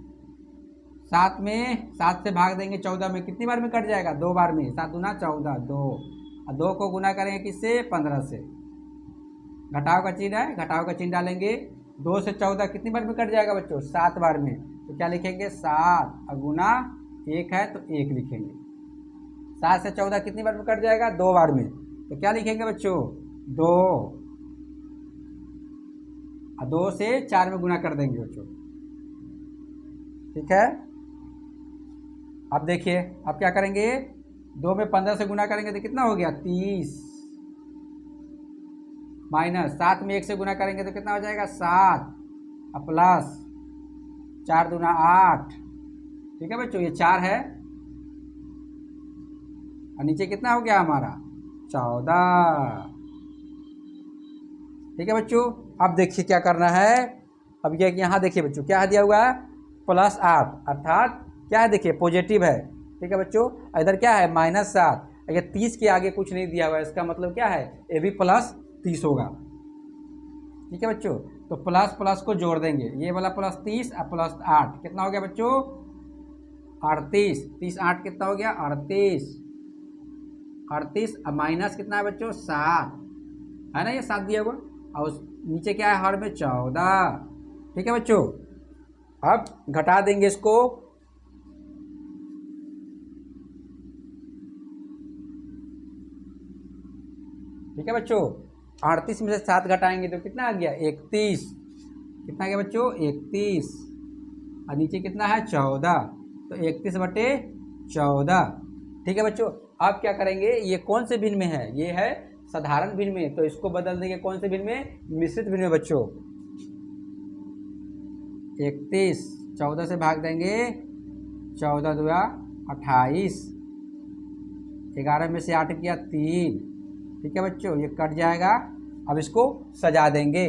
7 में 7 से भाग देंगे 14 में, कितनी बार में कट जाएगा, 2 बार में, 7 दूना 14, 2 और 2 को गुना करेंगे किससे, 15 से। घटाव का चिन्ह है, घटाव का चिन्ह डालेंगे, 2 से 14 कितनी बार में कट जाएगा बच्चों, 7 बार में, तो क्या लिखेंगे 7 और गुना 1 है तो 1 लिखेंगे। 7 से 14 कितनी बार में कट जाएगा, 2 बार में, तो क्या लिखेंगे बच्चों 2 और 2 से 4 में गुना कर देंगे बच्चों। ठीक है। अब देखिए अब क्या करेंगे, 2 में 15 से गुना करेंगे तो कितना हो गया 30, माइनस 7 में 1 से गुना करेंगे तो कितना हो जाएगा 7 और प्लस 4 दूना 8। ठीक है बच्चों, ये 4 है और नीचे कितना हो गया हमारा 14। ठीक है बच्चों। अब देखिए क्या करना है, अब ये यहाँ देखिए बच्चों क्या दिया हुआ है, +8 अर्थात क्या है, देखिए पॉजिटिव है। ठीक है बच्चों, इधर क्या है -7, अगर 30 के आगे कुछ नहीं दिया हुआ है, इसका मतलब क्या है, ये भी +30 होगा। ठीक है बच्चों, तो प्लस प्लस को जोड़ देंगे, ये वाला +30 और +8 कितना हो गया बच्चों 38। 30 8 कितना हो गया 38, 38 और माइनस कितना है बच्चों 7 है ना, ये 7 दिया हुआ, और नीचे क्या है हर में 14। ठीक है बच्चों, अब घटा देंगे इसको, ठीक है बच्चों, 38 में से 7 घटाएंगे तो कितना आ गया 31। कितना आ गया बच्चों 31 और नीचे कितना है 14, तो 31/14। ठीक है बच्चों। अब क्या करेंगे, ये कौन से भिन्न में है, ये है साधारण भिन्न में, तो इसको बदल देंगे कौन से भिन्न में, मिश्रित भिन्न में बच्चों। 31 14 से भाग देंगे 14 दुआ 28, 11 में से 8 किया 3। ठीक है बच्चों, ये कट जाएगा। अब इसको सजा देंगे।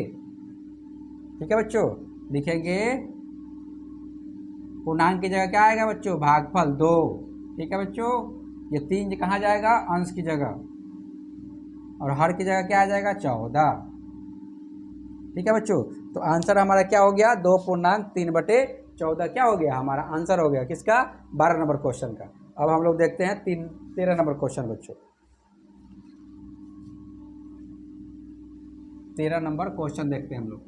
ठीक है बच्चों, लिखेंगे पूर्णांक की जगह क्या आएगा बच्चों, भागफल 2। ठीक है बच्चों, ये 3 कहाँ जाएगा, अंश की जगह, और हर की जगह क्या आ जाएगा, 14। ठीक है बच्चों, तो आंसर हमारा क्या हो गया, 2.3/14 क्या हो गया, हमारा आंसर हो गया किसका, 12 नंबर क्वेश्चन का। अब हम लोग देखते हैं 13 नंबर क्वेश्चन बच्चों। 13 नंबर क्वेश्चन देखते हैं हम लोग।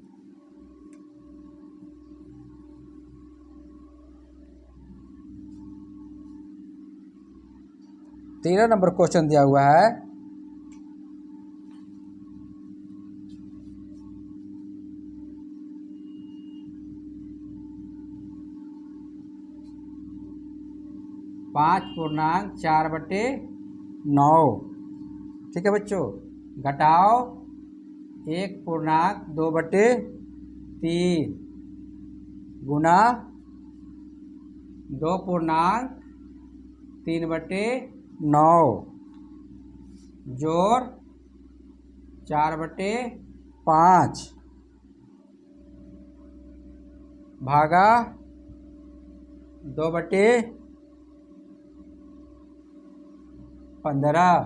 तेरह नंबर क्वेश्चन दिया हुआ है, पाँच पूर्णांक 4/9। ठीक है बच्चों, घटाओ 1.2/3 गुना 2.3/9 जोड़ 4/5 भागा 2/15।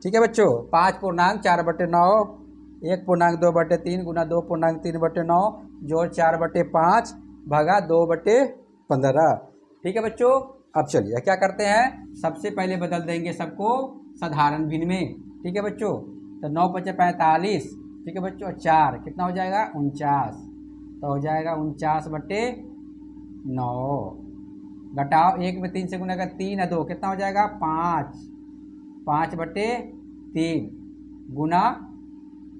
ठीक है बच्चों, 5.4/9, 1.2/3 गुना 2.3/9 जोड़ 4/5 भागा 2/15। ठीक है बच्चों, अब चलिए क्या करते हैं, सबसे पहले बदल देंगे सबको साधारण भिन्न में। ठीक है बच्चों, तो 9 × 5 = 45। ठीक है बच्चों, 4 कितना हो जाएगा, 49, तो हो जाएगा 49/9। घटाओ 1 में 3 से गुना का 3 है 2, कितना हो जाएगा, 5, 5/3 गुना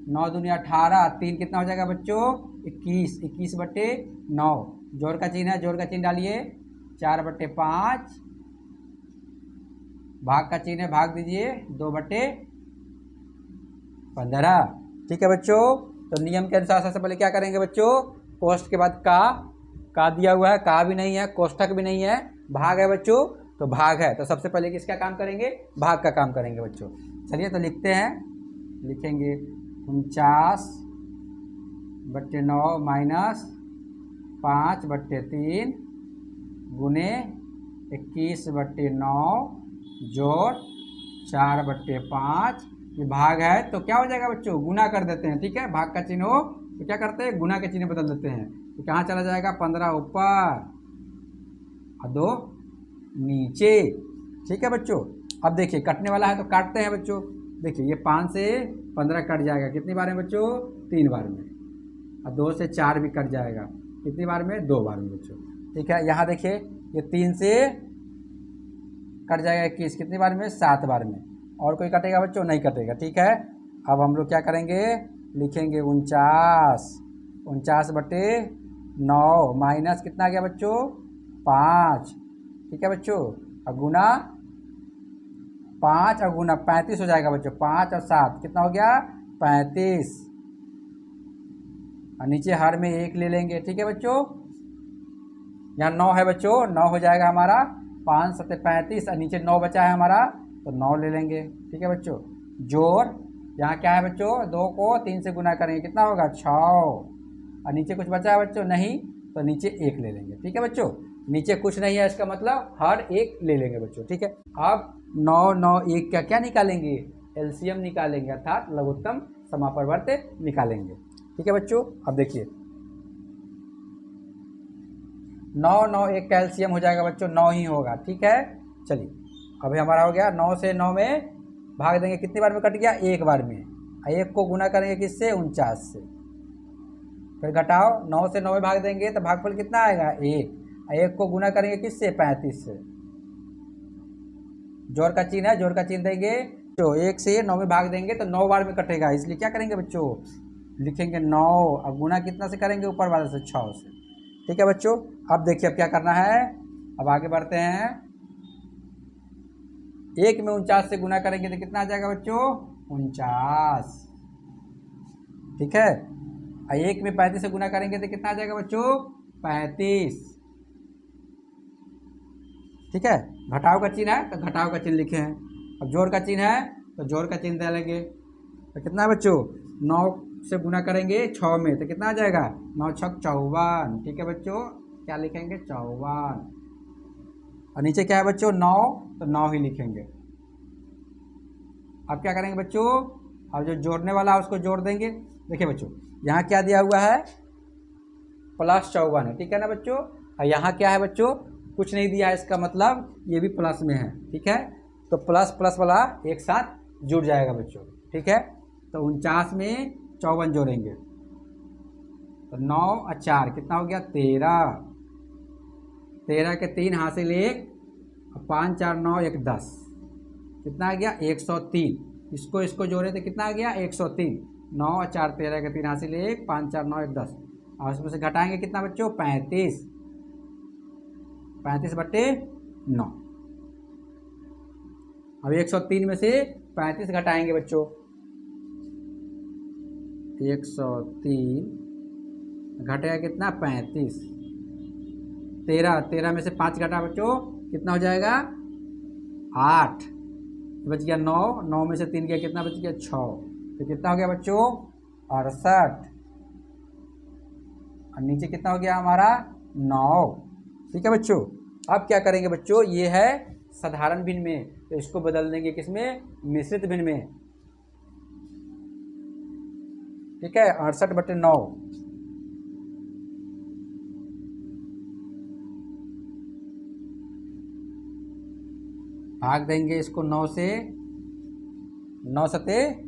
9 दूनी 18, 3 कितना हो जाएगा बच्चों, 21, 21/9 जोड़ का चिन्ह है, जोड़ का चिन्ह डालिए, 4/5 भाग का चिन्ह है, भाग दीजिए 2/15। ठीक है बच्चों, तो नियम के अनुसार सबसे पहले क्या करेंगे बच्चों, कोष्ठ के बाद का दिया हुआ है, का भी नहीं है, कोष्ठक भी नहीं है, भाग है बच्चों, तो भाग है, तो सबसे पहले किसका काम करेंगे, भाग का काम करेंगे बच्चों। चलिए तो लिखते हैं, लिखेंगे 49/9 माइनस 5/3 गुने 21/9 जोड़ 4/5। ये भाग है तो क्या हो जाएगा बच्चों, गुना कर देते हैं। ठीक है, भाग का चिन्ह हो तो क्या करते हैं, गुना के चिन्ह बदल देते हैं, तो कहाँ चला जाएगा, 15 ऊपर और 2 नीचे। ठीक है बच्चों, अब देखिए कटने वाला है तो काटते हैं बच्चों। देखिए ये 5 से 15 कट जाएगा, कितनी बार में बच्चों, 3 बार में, और 2 से 4 भी कट जाएगा, कितनी बार में, 2 बार में बच्चों। ठीक है, यहाँ देखिए ये 3 से कट जाएगा 21, कितनी बार में, 7 बार में, और कोई कटेगा बच्चों, नहीं कटेगा। ठीक है, अब हम लोग क्या करेंगे, लिखेंगे 49/9 माइनस कितना आ गया बच्चों, 5। ठीक है बच्चों, और गुना 5 और गुना 35 हो जाएगा बच्चों, 5 और 7 कितना हो गया, 35, और नीचे हर में 1 ले लेंगे। ठीक है बच्चों, यहाँ 9 है बच्चों, 9 हो जाएगा हमारा, 5 × 7 = 35, और नीचे 9 बचा है हमारा, तो 9 ले लेंगे। ठीक है बच्चों, जोड़ यहाँ क्या है बच्चों, 2 को 3 से गुना करेंगे, कितना होगा, 6, और नीचे कुछ बचा है बच्चों, नहीं, तो नीचे 1 ले लेंगे। ठीक है बच्चों, नीचे कुछ नहीं है, इसका मतलब हर एक ले लेंगे बच्चों। ठीक है, अब 9, 9, 1 का क्या निकालेंगे, एलसीएम निकालेंगे, अर्थात लघुत्तम समापवर्त निकालेंगे। ठीक है बच्चों, अब देखिए 9, 9, 1 का एलसीएम हो जाएगा बच्चों, 9 ही होगा। ठीक है, चलिए अभी हमारा हो गया, 9 से 9 में भाग देंगे, कितनी बार में कट गया, 1 बार में, 1 को गुना करेंगे किससे, 49 से, फिर घटाओ 9 से 9 में भाग देंगे तो भागफल कितना आएगा, 1, 1 को गुना करेंगे किससे, 35 से, जोड़ का चिन्ह है, जोड़ का चिन्ह देंगे, तो 1 से 9 में भाग देंगे तो 9 बार में कटेगा, इसलिए क्या करेंगे बच्चों, लिखेंगे 9, अब गुना कितना से करेंगे, ऊपर वाले से 6 से। ठीक है बच्चों, अब देखिए अब क्या करना है, अब आगे बढ़ते हैं, 1 में 49 से गुना करेंगे तो कितना आ जाएगा बच्चों, 49। ठीक है, और 1 में 35 से गुना करेंगे तो कितना आ जाएगा बच्चों, 35, ठीक है। घटाव का चिन्ह है तो घटाव का चिन्ह लिखे हैं। अब जोड़ का चिन्ह है तो जोड़ का चिन्ह डालेंगे। तो कितना है बच्चों, 9 से गुना करेंगे 6 में तो कितना आ जाएगा, 9 छक 54। ठीक है बच्चों, क्या लिखेंगे 54। और नीचे क्या है बच्चों 9, तो 9 ही लिखेंगे। अब क्या करेंगे बच्चों, अब जो जोड़ने वाला है उसको जोड़ देंगे। देखिए बच्चों यहाँ क्या दिया हुआ है, +54 है, ठीक है ना बच्चों। और यहाँ क्या है बच्चों, कुछ नहीं दिया है, इसका मतलब ये भी प्लस में है, ठीक है। तो प्लस प्लस वाला एक साथ जुड़ जाएगा बच्चों, ठीक है। तो 49 में 54 जोड़ेंगे तो 9 और 4 कितना हो गया 13। 13 के 3 हासिल 1, 5 4 9 1 10, कितना आ गया 103। इसको इसको जोड़े तो कितना आ गया 103। 9 और 4 13 के 3 हासिल 1, 5 4 9 1 10, और उसमें से घटाएंगे कितना बच्चों 35। 35/9। अब 103 में से 35 घटाएंगे बच्चों, 103 घटेगा कितना 35। 13 में से 5 घटा बच्चों कितना हो जाएगा 8, बच गया 9। 9 में से 3 गया कितना बच गया 6, तो कितना हो गया बच्चों 68। और नीचे कितना हो गया हमारा 9। ठीक है बच्चों। अब क्या करेंगे बच्चों, ये है साधारण भिन्न में, तो इसको बदल देंगे किसमें, मिश्रित भिन्न में। ठीक है 68/9। भाग देंगे इसको 9 से, 9 सते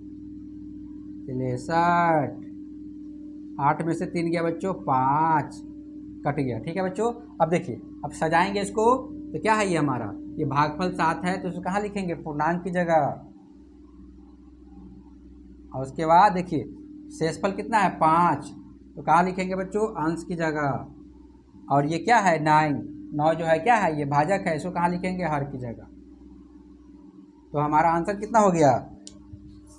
63। 8 में से 3 गया बच्चों 5, कट गया। ठीक है बच्चों। अब देखिए अब सजाएंगे इसको, तो क्या है ये हमारा, ये भागफल 7 है तो इसको कहाँ लिखेंगे पूर्णांक की जगह। और उसके बाद देखिए शेषफल कितना है 5, तो कहाँ लिखेंगे बच्चों अंश की जगह। और ये क्या है 9 जो है क्या है ये भाजक है, इसको कहाँ लिखेंगे हर की जगह। तो हमारा आंसर कितना हो गया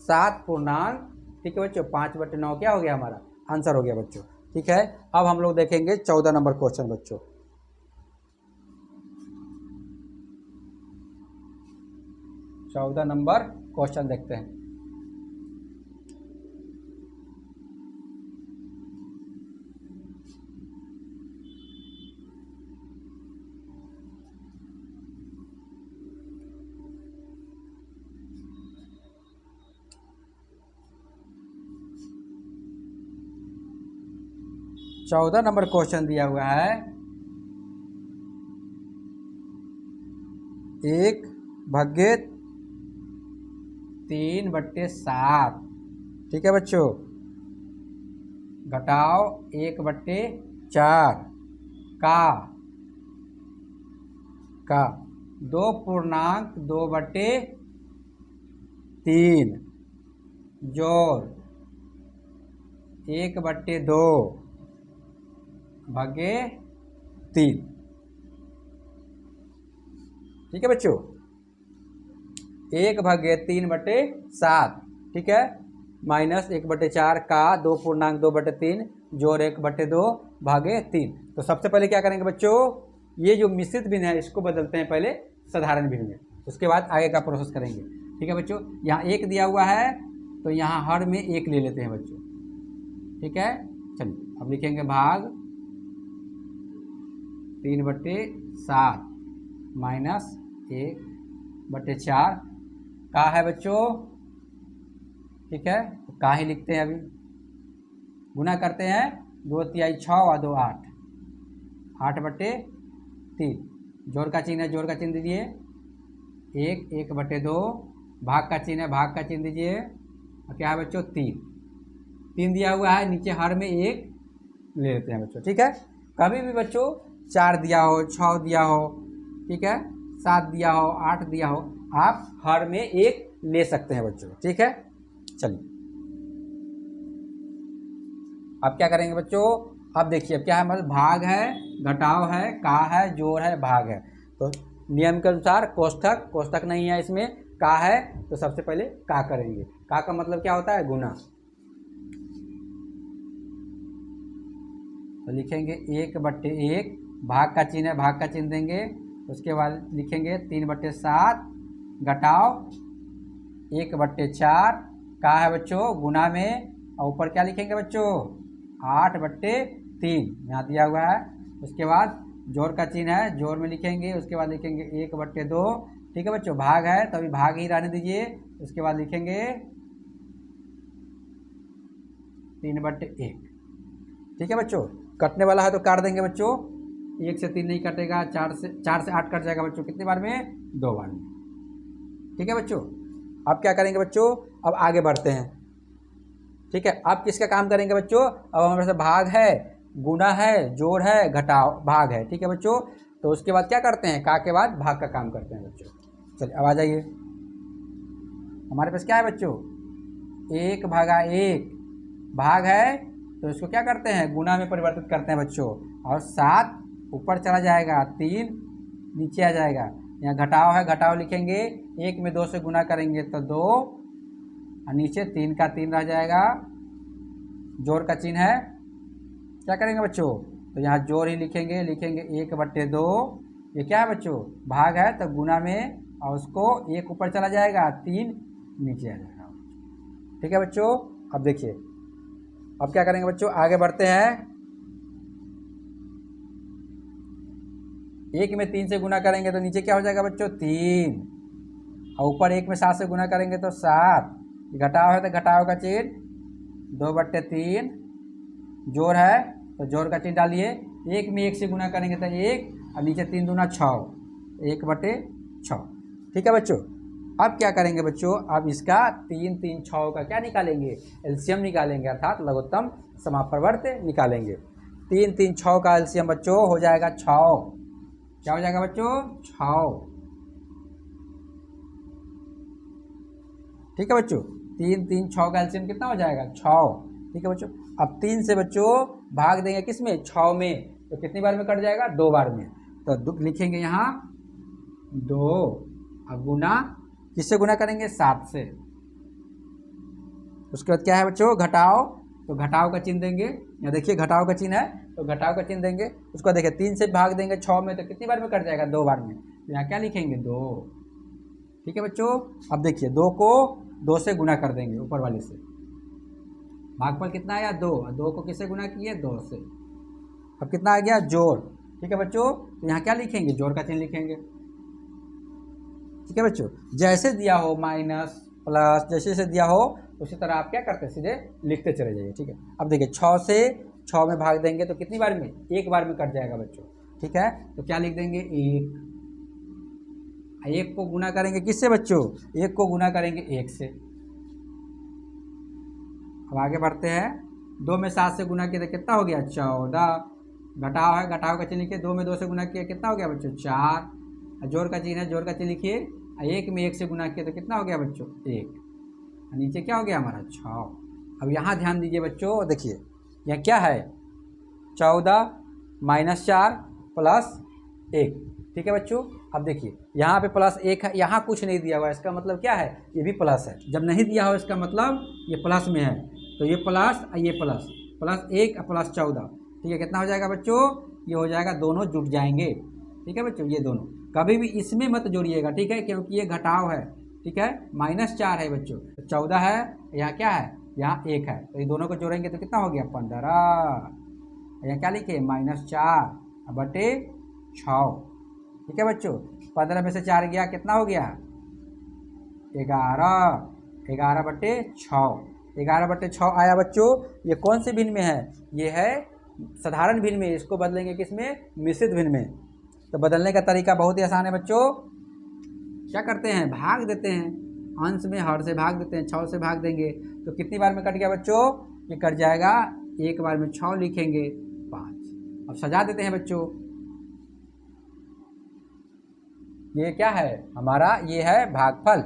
7 पूर्णांक। ठीक है बच्चों 5/9 क्या हो गया हमारा आंसर हो गया बच्चों। ठीक है। अब हम लोग देखेंगे 14 नंबर क्वेश्चन बच्चों। 14 नंबर क्वेश्चन देखते हैं। चौदह नंबर क्वेश्चन दिया हुआ है 1/3/7। ठीक है बच्चों, घटाओ 1/4 का 2.2/3 जोड़ 1/2/3। ठीक है बच्चों 1/3/7। ठीक है माइनस 1/4 का 2.2/3 जोड़ 1/2/3। तो सबसे पहले क्या करेंगे बच्चों, ये जो मिश्रित भिन्न है इसको बदलते हैं पहले साधारण भिन्न में, उसके बाद आगे का प्रोसेस करेंगे। ठीक है बच्चों, यहाँ 1 दिया हुआ है तो यहाँ हर में 1 ले लेते हैं बच्चों। ठीक है चलिए अब लिखेंगे भाग 3/7 माइनस 1/4 का है बच्चों। ठीक है तो का ही लिखते हैं, अभी गुना करते हैं 2 तिहाई 6 और 2 8, 8/3। जोड़ का चिन्ह है, जोड़ का चिन्ह दीजिए 1, 1/2। भाग का चिन्ह है, भाग का चिन्ह दीजिए। और क्या है बच्चों 3 दिया हुआ है, नीचे हर में 1 ले लेते हैं बच्चों। ठीक है कभी भी बच्चों 4 दिया हो 6 दिया हो, ठीक है 7 दिया हो 8 दिया हो, आप हर में 1 ले सकते हैं बच्चों। ठीक है चलिए अब क्या करेंगे बच्चों, अब देखिए अब क्या है मतलब भाग है, घटाव है, का है, जोड़ है, भाग है। तो नियम के अनुसार कोष्ठक नहीं है इसमें, का है तो सबसे पहले का करेंगे। का मतलब क्या होता है गुना। तो लिखेंगे 1/1, भाग का चिन्ह है, भाग का चिन्ह देंगे उसके बाद लिखेंगे 3/7 घटाव 1/4 का है बच्चों गुना में, और ऊपर क्या लिखेंगे बच्चों 8/3 यहाँ दिया हुआ है। उसके बाद जोड़ का चिन्ह है, जोड़ में लिखेंगे, उसके बाद लिखेंगे 1/2। ठीक है बच्चों, भाग है तो अभी भाग ही रहने दीजिए। उसके बाद लिखेंगे 3/1। ठीक है बच्चों, कटने वाला है तो काट देंगे बच्चों, 1 से 3 नहीं कटेगा, 4 से 8 कट जाएगा बच्चों। कितनी बार में? 2 बार में। ठीक है बच्चों, अब क्या करेंगे बच्चों, अब आगे बढ़ते हैं। ठीक है, अब किसका काम करेंगे बच्चों, अब हमारे पास भाग है, गुना है, जोड़ है, घटाव, भाग है। ठीक है बच्चों, तो उसके बाद क्या करते हैं, का के बाद भाग का काम करते हैं बच्चों। चलिए अब आ जाइए, हमारे पास क्या है बच्चों 1/1 भाग है, तो इसको क्या करते हैं गुना में परिवर्तित करते हैं बच्चों, और 7 ऊपर चला जाएगा, 3 नीचे आ जाएगा। यहाँ घटाव है, घटाव लिखेंगे, 1 में 2 से गुना करेंगे तो 2, और नीचे 3 का 3 रह जाएगा। जोड़ का चिन्ह है, क्या करेंगे बच्चों, तो यहाँ जोड़ ही लिखेंगे, लिखेंगे 1/2। ये क्या है बच्चों भाग है तो गुना में, और उसको 1 ऊपर चला जाएगा, 3 नीचे आ जाएगा। ठीक है बच्चों, अब देखिए अब क्या करेंगे बच्चों, आगे बढ़ते हैं। 1 में 3 से गुना करेंगे तो नीचे क्या हो जाएगा बच्चों 3, और ऊपर 1 में 7 से गुना करेंगे तो 7। घटाव है तो घटाव का चिन्ह, 2/3। जोड़ है तो जोड़ का चिन्ह डालिए, 1 में 1 से गुना करेंगे तो 1, और नीचे 3 दूना 6, 1/6। ठीक है बच्चों, अब क्या करेंगे बच्चों, अब इसका 3 3 6 का क्या निकालेंगे, एलसीएम निकालेंगे, अर्थात लघुत्तम समापवर्त निकालेंगे। 3 3 6 का एलसीएम बच्चों हो जाएगा 6। क्या हो जाएगा बच्चों 6। ठीक है बच्चों, 3 3 6 का एलसीएम कितना हो जाएगा 6। ठीक है बच्चों, अब 3 से बच्चों भाग देंगे किस में 6 में, तो कितनी बार में कट जाएगा 2 बार में। तो लिखेंगे यहाँ 2, अब गुना किससे गुना करेंगे 7 से। उसके बाद क्या है बच्चों घटाव, तो घटाव का चिन्ह देंगे, यहाँ देखिए घटाव का चिन्ह है तो घटाव का चिन्ह देंगे। उसको देखिए 3 से भाग देंगे 6 में तो कितनी बार में कट जाएगा 2 बार में, तो यहाँ क्या लिखेंगे 2। ठीक है बच्चों, अब देखिए 2 को 2 से गुना कर देंगे ऊपर वाले से, भागफल कितना आया 2, 2 को किससे गुना किए 2 से। अब कितना आ गया जोड़। ठीक है बच्चों, तो यहाँ क्या लिखेंगे जोड़ का चिन्ह लिखेंगे। ठीक है बच्चों, जैसे दिया हो माइनस प्लस जैसे जैसे दिया हो उसी तरह आप क्या करते हैं सीधे लिखते चले जाइए। ठीक है, अब देखिए 6 से 6 में भाग देंगे तो कितनी बार में 1 बार में कट जाएगा बच्चों। ठीक है, तो क्या लिख देंगे 1, 1 को गुना करेंगे किससे बच्चों, 1 को गुना करेंगे 1 से। अब आगे बढ़ते हैं, 2 में 7 से गुना किया तो कितना हो गया 14। घटाव है, घटाव का चिन्ह लिखिए, 2 में 2 से गुना किया कितना हो गया बच्चों 4। जोड़ का चिन्ह है, जोड़ का चिन्ह लिखिए, 1 में 1 से गुना किया तो कितना हो गया बच्चों 1, नीचे क्या हो गया हमारा 6। अब यहाँ ध्यान दीजिए बच्चों, देखिए यह क्या है 14 - 4 प्लस 1। ठीक है बच्चों, अब देखिए यहाँ पे +1 है, यहाँ कुछ नहीं दिया हुआ है, इसका मतलब क्या है ये भी प्लस है। जब नहीं दिया हो इसका मतलब ये प्लस में है, तो ये प्लस ये प्लस, +1 +14। ठीक है, कितना हो जाएगा बच्चों, ये हो जाएगा, दोनों जुट जाएंगे। ठीक है बच्चों, ये दोनों कभी भी इसमें मत जोड़िएगा। ठीक है, क्योंकि ये घटाव है। ठीक है, -4 है बच्चों, तो 14 है, यहाँ क्या है यहाँ 1 है, तो ये दोनों को जोड़ेंगे तो कितना हो गया 15। यहाँ क्या लिखे -4/6। ठीक है बच्चों, 15 में से 4 गया कितना हो गया 11, 11/6। 11/6 आया बच्चों। ये कौन से भिन्न में है, ये है साधारण भिन्न में, इसको बदलेंगे किसमें मिश्रित भिन्न में। तो बदलने का तरीका बहुत ही आसान है बच्चों, क्या करते हैं भाग देते हैं, अंश में हर से भाग देते हैं, 6 से भाग देंगे तो कितनी बार में कट गया बच्चों, ये कट जाएगा 1 बार में, 6 लिखेंगे 5। अब सजा देते हैं बच्चों, ये क्या है हमारा, ये है भागफल।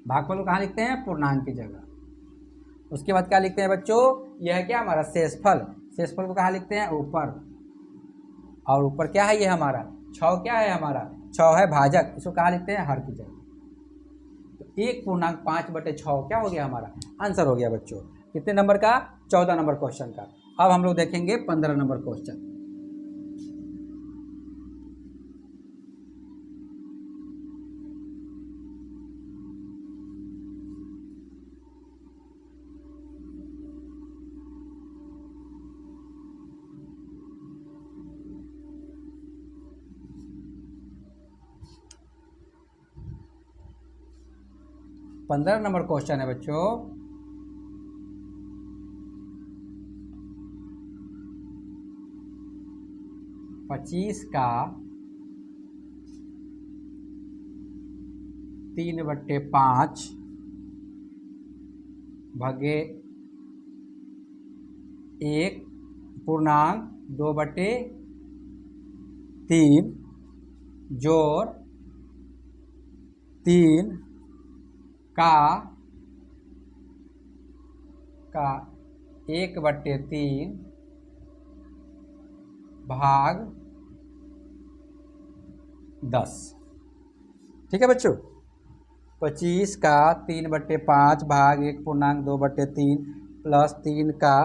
भागफल को कहाँ लिखते हैं पूर्णांक की जगह। उसके बाद क्या लिखते हैं बच्चों, यह है क्या हमारा शेषफल। शेषफल को कहाँ लिखते हैं ऊपर, और ऊपर क्या है ये हमारा 6 क्या है हमारा 6 है भाजक, इसको कहाँ लिखते हैं हर की जगह। तो 1/5/6 क्या हो गया हमारा आंसर हो गया बच्चों। कितने नंबर का 14 नंबर क्वेश्चन का। अब हम लोग देखेंगे 15 नंबर क्वेश्चन। 15 नंबर क्वेश्चन है बच्चों। पच्चीस का 3/5 भागे 1/2/3 जोड़ 3 का 1/3 भाग 10। ठीक है बच्चों, 25 का 3/5 भाग 1/2/3 प्लस 3 का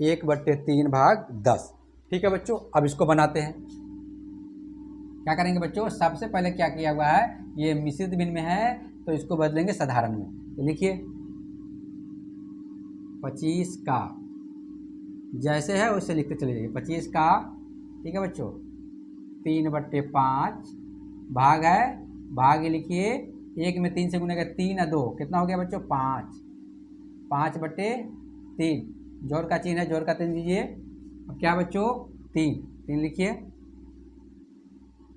1/3 भाग 10। ठीक है बच्चों, अब इसको बनाते हैं। क्या करेंगे बच्चों, सबसे पहले क्या किया हुआ है, ये मिश्रित भिन्न में है तो इसको बदलेंगे साधारण में। तो लिखिए 25 का जैसे है वैसे लिखते चले जाइए। 25 का, ठीक है बच्चों, 3/5 भाग है, भाग लिखिए 1 में 3 से गुनेगा 3 और 2 कितना हो गया बच्चों 5, 5/3 जोड़ का चिन्ह है, जोड़ का चिन्ह दीजिए। अब क्या बच्चों 3 लिखिए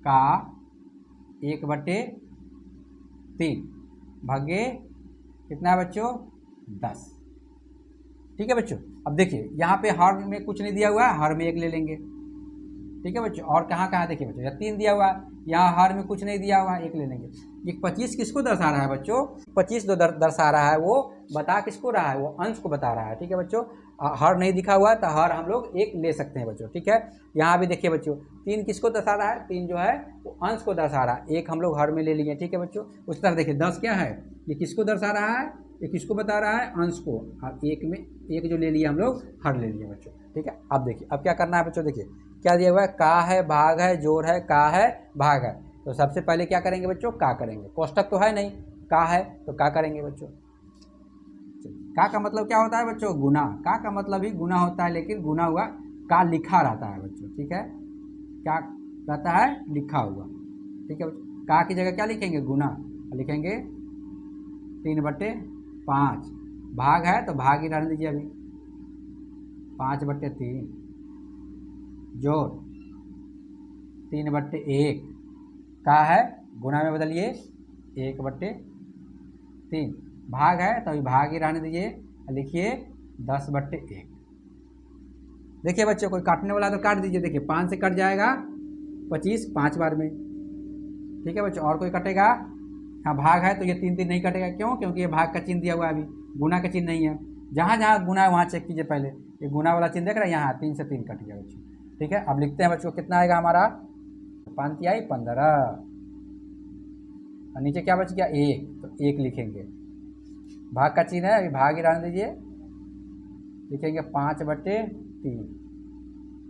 का 1/3 भागे कितना है बच्चों 10। ठीक है बच्चों, अब देखिए यहाँ पे हर में कुछ नहीं दिया हुआ है, हर में 1 ले लेंगे। ठीक है बच्चों, और कहाँ कहाँ देखिए बच्चों, यहाँ 3 दिया हुआ है, यहाँ हर में कुछ नहीं दिया हुआ है, 1 ले लेंगे। ये 25 किसको दर्शा रहा है बच्चों, 25 जो दर्शा रहा है वो बता किसको रहा है, वो अंश को बता रहा है। ठीक है बच्चों, हर नहीं दिखा हुआ है तो हर हम लोग 1 ले सकते हैं बच्चों। ठीक है, यहाँ भी देखिए बच्चों 3 किसको दर्शा रहा है, 3 जो है वो अंश को दर्शा रहा है, 1 हम लोग हर में ले लिए। ठीक है बच्चों, उस तरह देखिए 10 क्या है, ये किसको दर्शा रहा है, ये किसको बता रहा है, अंश को। और 1 में 1 जो ले लिया हम लोग हर ले लिए बच्चों। ठीक है, अब देखिए अब क्या करना है बच्चों, देखिए क्या दिया हुआ है, का है, भाग है, जोड़ है, का है, भाग है। तो सबसे पहले क्या करेंगे बच्चों, का करेंगे, कोष्टक तो है नहीं, का है तो का करेंगे बच्चों। का मतलब क्या होता है बच्चों, गुना। का मतलब ही गुना होता है, लेकिन गुना हुआ का लिखा रहता है बच्चों। ठीक है, क्या रहता है, लिखा हुआ। ठीक है बच्चों, का की जगह क्या लिखेंगे, गुना लिखेंगे 3/5 भाग है तो भाग ही रहने दीजिए अभी 5/3 जोड़ 3/1 का है, गुना में बदलिए 1/3 भाग है तो अभी भाग ही रहने दीजिए, लिखिए 10/1। देखिए बच्चों कोई काटने वाला तो काट दीजिए, देखिए 5 से कट जाएगा 25 5 बार में। ठीक है बच्चों, और कोई कटेगा, हाँ भाग है तो ये 3 नहीं कटेगा, क्यों, क्योंकि ये भाग का चिन्ह दिया हुआ है, अभी गुना का चिन्ह नहीं है। जहाँ जहाँ गुना है वहाँ चेक कीजिए पहले, ये गुना वाला चिन्ह देख रहे हैं, यहाँ 3 से 3 कट गया बच्चों। ठीक है, अब लिखते हैं बच्चों कितना आएगा हमारा, 5 आई 15 और नीचे क्या बच गया 1, तो 1 लिखेंगे, भाग का चिन्ह है, अभी भाग ही रहने दीजिए, लिखेंगे 5/3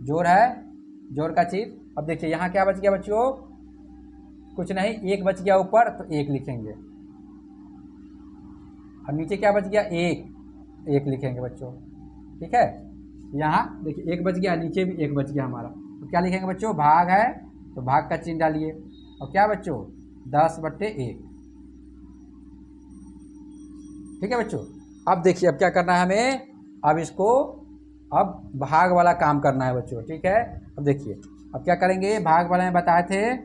जोड़ है, जोड़ का चिन्ह। अब देखिए यहाँ क्या बच गया बच्चों, कुछ नहीं, 1 बच गया ऊपर तो 1 लिखेंगे, और नीचे क्या बच गया 1 लिखेंगे बच्चों। ठीक है, यहाँ देखिए 1 बच गया, नीचे भी 1 बच गया हमारा, तो क्या लिखेंगे बच्चों, भाग है तो भाग का चिन्ह डालिए, और क्या बच्चों 10/1। ठीक है बच्चों, अब देखिए अब क्या करना है हमें, अब इसको अब भाग वाला काम करना है बच्चों। ठीक है, अब देखिए अब क्या करेंगे, भाग वाला में बताए थे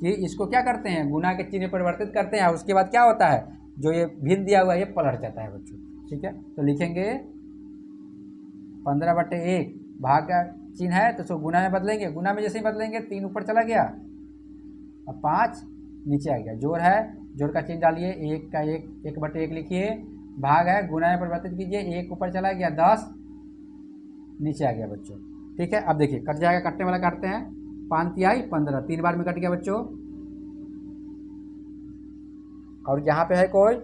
कि इसको क्या करते हैं, गुना के चिन्ह परिवर्तित करते हैं, उसके बाद क्या होता है, जो ये भिन्न दिया हुआ है ये पलट जाता है बच्चों। ठीक है, तो लिखेंगे 15/1 भाग का चिन्ह है तो उसको गुना में बदलेंगे, गुना में जैसे ही बदलेंगे 3 ऊपर चला गया और 5 नीचे आ गया, जोड़ है, जोड़ का चिन्ह डालिए, 1 का 1/1 लिखिए, भाग है गुना में परिवर्तित कीजिए, 1 ऊपर चला गया 10 नीचे आ गया बच्चों। ठीक है, अब देखिए कट जाएगा, कटने वाला काटते हैं, 5 आई 15 3 बार में कट गया बच्चों। और यहाँ पे है कोई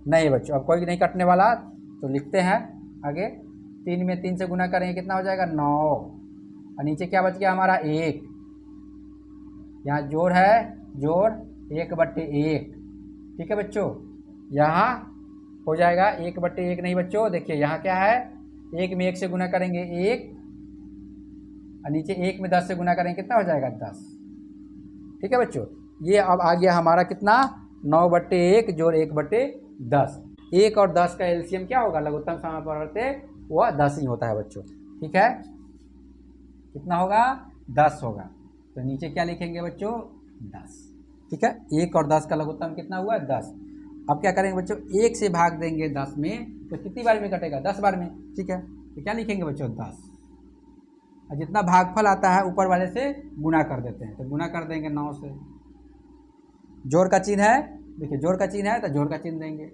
नहीं बच्चों, अब कोई नहीं कटने वाला, तो लिखते हैं आगे, 3 में 3 से गुना करेंगे कितना हो जाएगा 9, और नीचे क्या बच गया हमारा 1, यहाँ जोड़ है, जोड़ 1/1। ठीक है बच्चों, यहाँ हो जाएगा 1/1 नहीं बच्चों, देखिए यहाँ क्या है, 1 में 1 से गुना करेंगे 1, और नीचे 1 में 10 से गुना करेंगे कितना हो जाएगा 10। ठीक है बच्चों, ये अब आ गया हमारा कितना 9/1 जोड़ 1/10। 1 और 10 का एलसीएम क्या होगा? लघुत्तम समापवर्त वह 10 ही होता है बच्चों। ठीक है, कितना होगा? 10 होगा। तो नीचे क्या लिखेंगे बच्चों? 10। ठीक है, 1 और 10 का लघुत्तम कितना हुआ? 10। अब क्या करेंगे बच्चों? 1 से भाग देंगे 10 में तो कितनी बार में कटेगा? 10 बार में। ठीक है, तो क्या लिखेंगे बच्चों? 10। और जितना भागफल आता है ऊपर वाले से गुना कर देते हैं, तो गुना कर देंगे 9 से। जोड़ का चिन्ह है, देखिए जोड़ का चिन्ह है तो जोड़ का चिन्ह देंगे।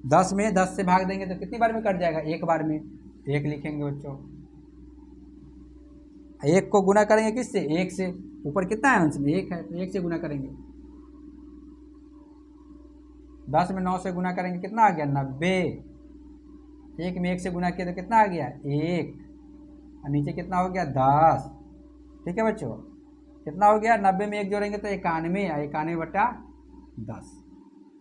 10 में 10 से भाग देंगे तो कितनी बार में कट जाएगा? 1 बार में। 1 लिखेंगे बच्चों। 1 को गुना करेंगे किससे? 1 से। ऊपर कितना है अंश में? 1 है, तो 1 से गुना करेंगे। 10 में 9 से गुना करेंगे, कितना आ गया? 90। 1 में 1 से गुना किया तो कितना आ गया? 1। और नीचे कितना हो गया? 10। ठीक है बच्चों, कितना हो गया? 90 में 1 जोड़ेंगे तो 91, 91/10।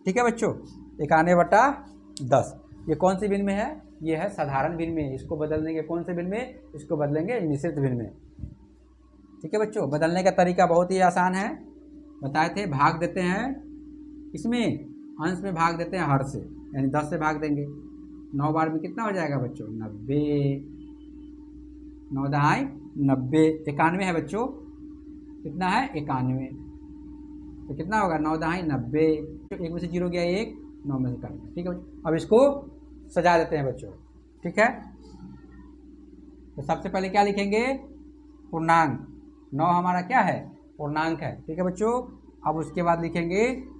ठीक है बच्चों, 91/10। ये कौन सी भिन्न में है? ये है साधारण भिन्न में। इसको बदल देंगे कौन से भिन्न में? इसको बदलेंगे मिश्रित भिन्न में। ठीक है बच्चों, बदलने का तरीका बहुत ही आसान है, बताए थे। भाग देते हैं इसमें, अंश में भाग देते हैं हर से, यानी 10 से भाग देंगे। 9 बार में कितना हो जाएगा बच्चों? 90। 9 दहाई 90। 91 है बच्चों, कितना है? 91। तो कितना होगा? 9 दहाई 90। 1 में से 0 गया 1, 9 में से कट गया। ठीक है बच्चों, अब इसको सजा देते हैं बच्चों। ठीक है, तो सबसे पहले क्या लिखेंगे? पूर्णांक। 9 हमारा क्या है? पूर्णांक है। ठीक है बच्चों, अब उसके बाद लिखेंगे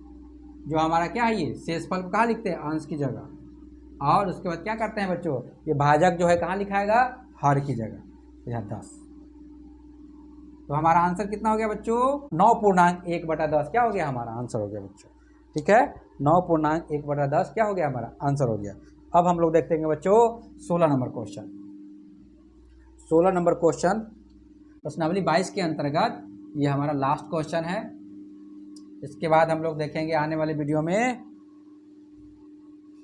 जो हमारा क्या है, ये शेषफल को कहाँ लिखते हैं? अंश की जगह। और उसके बाद क्या करते हैं बच्चों? ये भाजक जो है कहाँ लिखाएगा? हर की जगह। तो यहाँ 10। तो हमारा आंसर कितना हो गया बच्चों? 9.1/10 क्या हो गया? हमारा आंसर हो गया बच्चों। ठीक है, 9.1/10 क्या हो गया? हमारा आंसर हो गया। अब हम लोग देखते हैं बच्चों 16 नंबर क्वेश्चन। 16 नंबर क्वेश्चन प्रश्नावली 22 के अंतर्गत ये हमारा लास्ट क्वेश्चन है। इसके बाद हम लोग देखेंगे आने वाले वीडियो में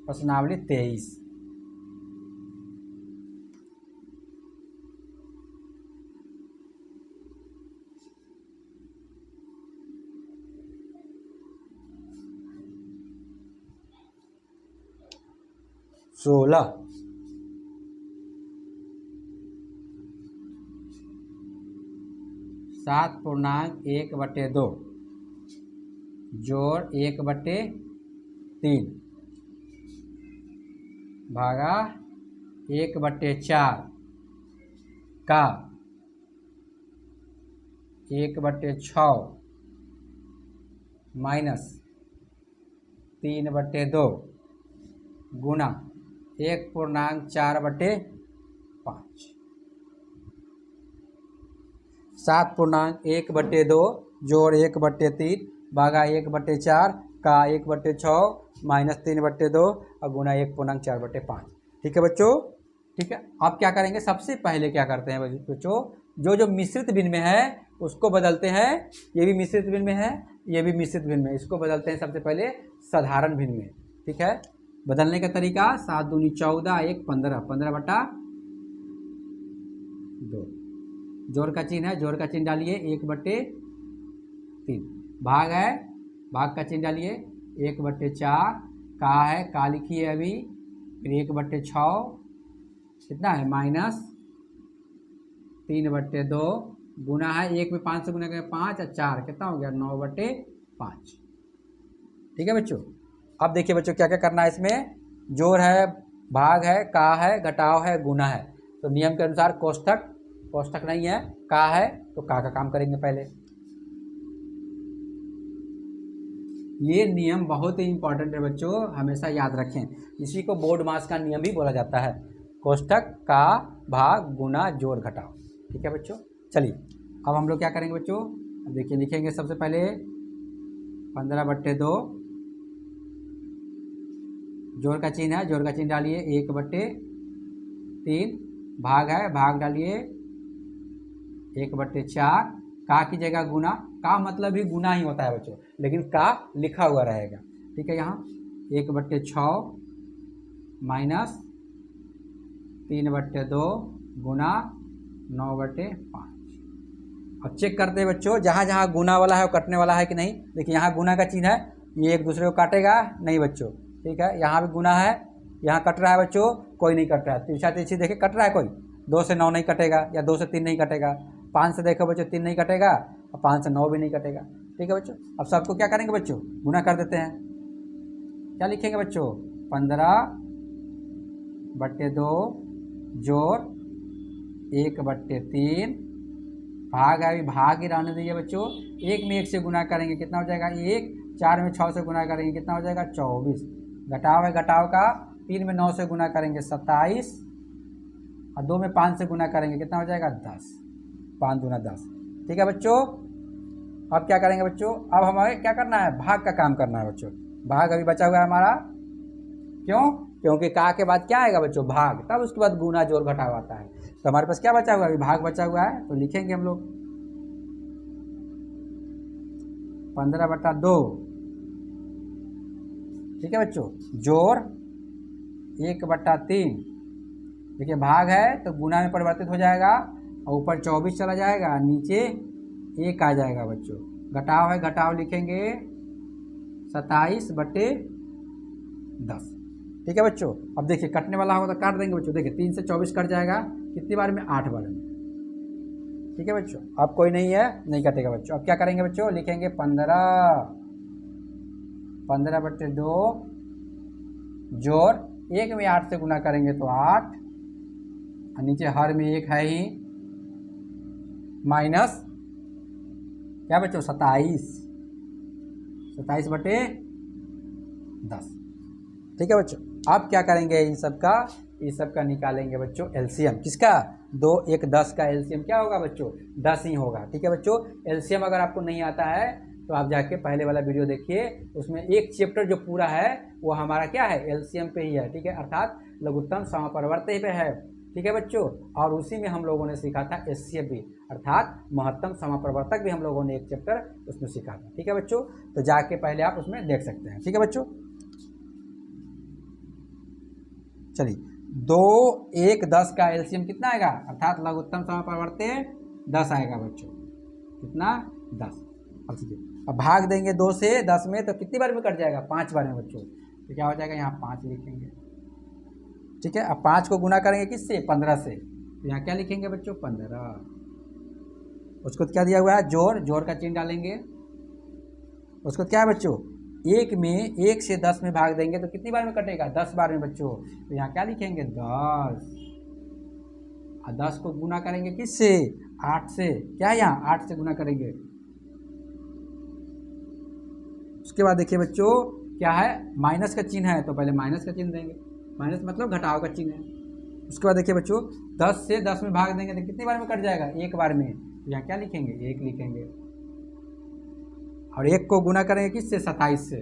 प्रश्नावली 23। सोलह 7.1/2 जोड़ 1/3 भागा 1/4 का 1/6 माइनस 3/2 गुना 1.4/5। 7.1/2 जोड़ 1/3 भागा 1/4 का 1/6 माइनस 3/2 और गुना 1.4/5। ठीक है बच्चों, ठीक है। अब क्या करेंगे? सबसे पहले क्या करते हैं बच्चों? जो मिश्रित भिन्न में है उसको बदलते हैं। ये भी मिश्रित भिन्न में है, ये भी मिश्रित भिन्न में, इसको बदलते हैं सबसे पहले साधारण भिन्न में। ठीक है, बदलने का तरीका 7 दूनी 14, 1 15, 15/2। जोड़ का चिन्ह है, जोड़ का चिन्ह डालिए 1/3। भाग है, भाग का चिन्ह डालिए 1/4। का है, का लिखिए अभी, फिर 1/6 कितना है? माइनस 3/2 गुना है 1 में 5 से गुना करें 5 और 4 कितना हो गया? 9/5। ठीक है बच्चों, अब देखिए बच्चों क्या क्या करना है इसमें। जोड़ है, भाग है, का है, घटाव है, गुना है। तो नियम के अनुसार कोष्ठक, कोष्ठक नहीं है, का है तो का काम करेंगे पहले। ये नियम बहुत ही इंपॉर्टेंट है बच्चों, हमेशा याद रखें। इसी को बोर्ड मास का नियम भी बोला जाता है। कोष्ठक, का, भाग, गुना, जोड़, घटाव। ठीक है बच्चों, चलिए अब हम लोग क्या करेंगे बच्चों? अब देखिए लिखेंगे सबसे पहले 15/2। जोड़ का चिन्ह है, जोड़ का चिन्ह डालिए 1/3। भाग है, भाग डालिए 1/4। का की जगह गुना, का मतलब ही गुना ही होता है बच्चों, लेकिन का लिखा हुआ रहेगा। ठीक है, यहाँ 1/6 माइनस 3/2 गुना 9/5। अब चेक करते हैं बच्चों, जहाँ जहाँ गुना वाला है वो कटने वाला है कि नहीं। देखिए यहाँ गुना का चिन्ह है ये एक दूसरे को काटेगा नहीं बच्चों, ठीक है। यहाँ भी गुना है, यहाँ कट रहा है बच्चों, कोई नहीं कट रहा है। तिरछा तिरछी देखिए कट रहा है कोई, 2 से 9 नहीं कटेगा, या 2 से 3 नहीं कटेगा। 5 से देखो बच्चों 3 नहीं कटेगा, और 5 से 9 भी नहीं कटेगा, ठीक है बच्चों। अब सबको क्या करेंगे बच्चों, गुना कर देते हैं। क्या लिखेंगे बच्चों, 15/2 जोड़ 1/3 भाग है, अभी भाग ही रहने दीजिए बच्चों। 1 में 1 से गुना करेंगे कितना हो जाएगा 1, 4 में 6 से गुना करेंगे कितना हो जाएगा 24, घटाव है घटाव का, 3 में 9 से गुना करेंगे 27, और 2 में 5 से गुना करेंगे कितना हो जाएगा 10, 5 दूना 10, ठीक है बच्चों। अब क्या करेंगे बच्चों, अब हमें क्या करना है, भाग का काम करना है बच्चों। भाग अभी बचा हुआ है हमारा, क्यों, क्योंकि का के बाद क्या आएगा बच्चों, भाग, तब उसके बाद गुना जोड़ घटाव आता है। तो हमारे पास क्या बचा हुआ है, अभी भाग बचा हुआ है, तो लिखेंगे हम लोग 15/2, ठीक है बच्चों, जोड़ 1/3। देखिए भाग है तो गुना में परिवर्तित हो जाएगा, और ऊपर 24 चला जाएगा, नीचे 1 आ जाएगा बच्चों। घटाव है घटाव लिखेंगे 27/10, ठीक है बच्चों। अब देखिए कटने वाला होगा तो काट देंगे बच्चों। देखिए 3 से 24 कट जाएगा कितनी बार में, 8 बार में, ठीक है बच्चों। अब कोई नहीं है, नहीं कटेगा बच्चों। अब क्या करेंगे बच्चों, लिखेंगे 15/2 जोड़ 1 में 8 से गुना करेंगे तो 8, और नीचे हर में 1 है ही, माइनस क्या बच्चों 27/10, ठीक है बच्चों। अब क्या करेंगे, इन सब का निकालेंगे बच्चों एलसीएम। किसका, 2, 1, 10 का एलसीएम क्या होगा बच्चों, 10 ही होगा, ठीक है बच्चों। एलसीएम अगर आपको नहीं आता है तो आप जाके पहले वाला वीडियो देखिए, उसमें एक चैप्टर जो पूरा है वो हमारा क्या है, एलसीएम पे ही है, ठीक है, अर्थात लघुत्तम समापरिवर्त्य पे है, ठीक है बच्चों। और उसी में हम लोगों ने सीखा था एचसीएफ भी, अर्थात महत्तम समापरिवर्तक भी हम लोगों ने एक चैप्टर उसमें सीखा था, ठीक है बच्चों। तो जाके पहले आप उसमें देख सकते हैं, ठीक है बच्चों। चलिए 2, 1, 10 का एलसीएम कितना आएगा, अर्थात लघुत्तम समापरिवर्त्य 10 आएगा बच्चों, कितना 10। अब ठीक है, अब भाग देंगे 2 से 10 में तो कितनी बार में कट जाएगा, 5 बार में बच्चों। तो क्या हो जाएगा, यहाँ 5 लिखेंगे, ठीक है। अब 5 को गुना करेंगे किससे, 15 से, तो यहाँ क्या लिखेंगे बच्चों 15। उसको क्या दिया हुआ है, जोड़, जोड़ का चिन्ह डालेंगे। उसको क्या है बच्चों, 1 में 1 से 10 में भाग देंगे तो कितनी बार में कटेगा, 10 बार में बच्चों। तो यहाँ क्या लिखेंगे 10, और 10 को गुना करेंगे किससे, 8 से, क्या है यहाँ 8 से गुना करेंगे। उसके बाद देखिए बच्चों क्या है, माइनस का चिन्ह है तो पहले माइनस का चिन्ह देंगे, माइनस मतलब घटाव का चिन्ह है। उसके बाद देखिए बच्चों 10 से 10 में भाग देंगे तो कितनी बार में कट जाएगा, 1 बार में। तो यहाँ क्या लिखेंगे, 1 लिखेंगे, और 1 को गुना करेंगे किससे, 27 से,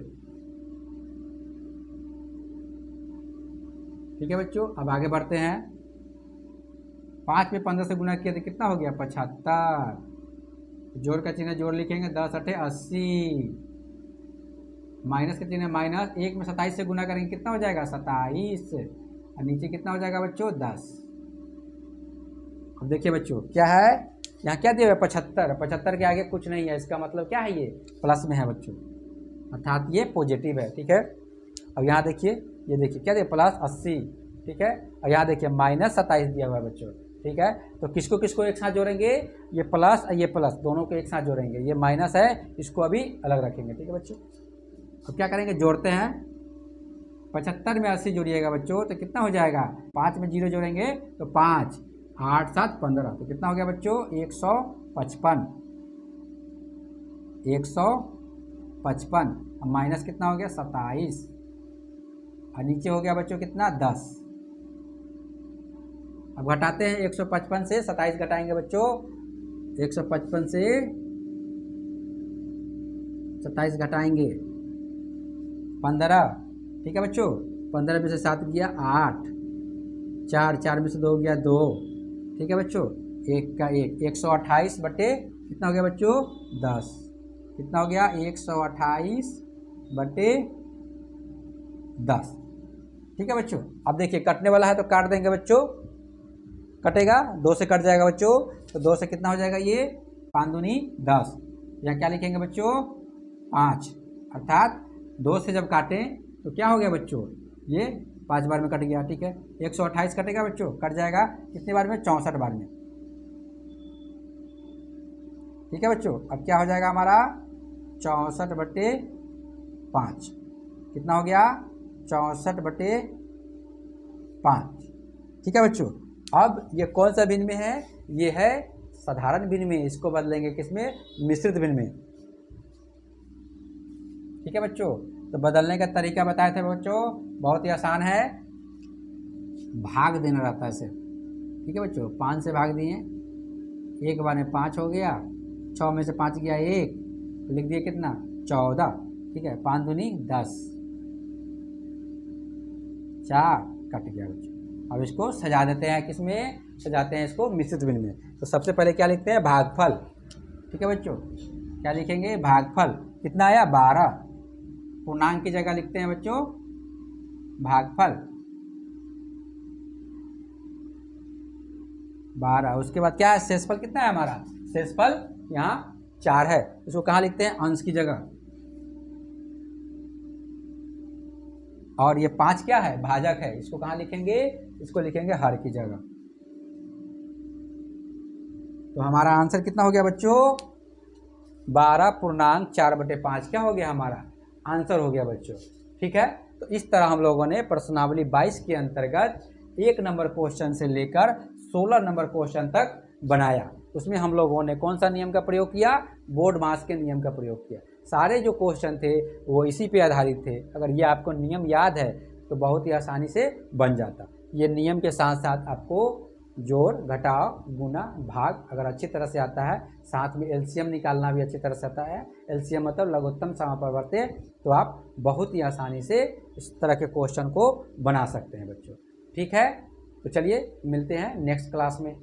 ठीक है बच्चों। अब आगे बढ़ते हैं, 5 में 15 से गुना किया तो कितना हो गया 75, जोड़ का चिन्ह जोड़ लिखेंगे, 10 8 80, माइनस का चिन्ह माइनस, 1 में 27 से गुना करेंगे कितना हो जाएगा 27, और नीचे कितना हो जाएगा बच्चों 10। अब देखिए बच्चों क्या है, यहाँ क्या दिया हुआ है 75, 75 के आगे कुछ नहीं है, इसका मतलब क्या है, ये प्लस में है बच्चों, अर्थात ये पॉजिटिव है, ठीक है। अब यहाँ देखिए, ये देखिए क्या दिया +80, ठीक है, और यहाँ देखिए -27 दिया हुआ है बच्चों, ठीक है। तो किसको किसको एक साथ जोड़ेंगे, ये प्लस और ये प्लस दोनों को एक साथ जोड़ेंगे, ये माइनस है इसको अभी अलग रखेंगे, ठीक है बच्चों। अब क्या करेंगे, जोड़ते हैं, 75 में 80 जोड़िएगा बच्चों तो कितना हो जाएगा, 5 में 0 जोड़ेंगे तो 5, 8 7 15, तो कितना हो गया बच्चों 155, 155, अब माइनस कितना हो गया 27, और नीचे हो गया बच्चों कितना 10। अब घटाते हैं 155 से 27 घटाएंगे बच्चों, 155 से 27 घटाएंगे 15, ठीक है बच्चों। 15 में से 7 गया 8, 4 4 में से 2 गया 2, ठीक है बच्चों, 1 का 1, 128 बटे कितना हो गया बच्चों 10, कितना हो गया 128 बटे 10, ठीक है बच्चों। अब देखिए कटने वाला है तो काट देंगे बच्चों, कटेगा 2 से कट जाएगा बच्चों, तो 2 से कितना हो जाएगा, ये 5 दूनी 10, यहाँ क्या लिखेंगे बच्चों 5, अर्थात 2 से जब काटें तो क्या हो गया बच्चों, ये 5 बार में कट गया, ठीक है। 128 कटेगा बच्चों, कट जाएगा कितने बार में, 64 बार में, ठीक है बच्चों। अब क्या हो जाएगा हमारा 64/5, कितना हो गया 64/5, ठीक है बच्चों। अब ये कौन सा भिन्न में है, ये है साधारण भिन्न में, इसको बदलेंगे किसमें, मिश्रित भिन्न में, ठीक है बच्चों। तो बदलने का तरीका बताए थे बच्चों, बहुत ही आसान है, भाग देना रहता है इसे, ठीक है बच्चों। 5 से भाग दिए, एक बार में 5 हो गया, 6 में से 5 गया 1, तो लिख दिए कितना 14, ठीक है। 5 दूनी 10, 4 कट गया बच्चों। अब इसको सजा देते हैं, किसमें सजाते हैं इसको, मिश्रित भिन्न में। तो सबसे पहले क्या लिखते हैं, भागफल, ठीक है बच्चों। क्या लिखेंगे, भागफल, कितना आया 12, पूर्णांक की जगह लिखते हैं बच्चों भागफल 12। उसके बाद क्या है, शेषफल कितना है हमारा, शेषफल यहाँ 4 है, इसको कहाँ लिखते हैं, अंश की जगह। और ये 5 क्या है, भाजक है, इसको कहाँ लिखेंगे, इसको लिखेंगे हर की जगह। तो हमारा आंसर कितना हो गया बच्चों, 12.4/5 क्या हो गया हमारा आंसर हो गया बच्चों, ठीक है। तो इस तरह हम लोगों ने प्रश्नावली 22 के अंतर्गत 1 नंबर क्वेश्चन से लेकर 16 नंबर क्वेश्चन तक बनाया। उसमें हम लोगों ने कौन सा नियम का प्रयोग किया, बोर्ड मास के नियम का प्रयोग किया। सारे जो क्वेश्चन थे वो इसी पे आधारित थे। अगर ये आपको नियम याद है तो बहुत ही आसानी से बन जाता। ये नियम के साथ साथ आपको जोड़, घटाव, गुना, भाग अगर अच्छी तरह से आता है, साथ में एलसीएम निकालना भी अच्छी तरह से आता है। एलसीएम मतलब लघुत्तम समापवर्ती, तो आप बहुत ही आसानी से इस तरह के क्वेश्चन को बना सकते हैं बच्चों, ठीक है। तो चलिए मिलते हैं नेक्स्ट क्लास में।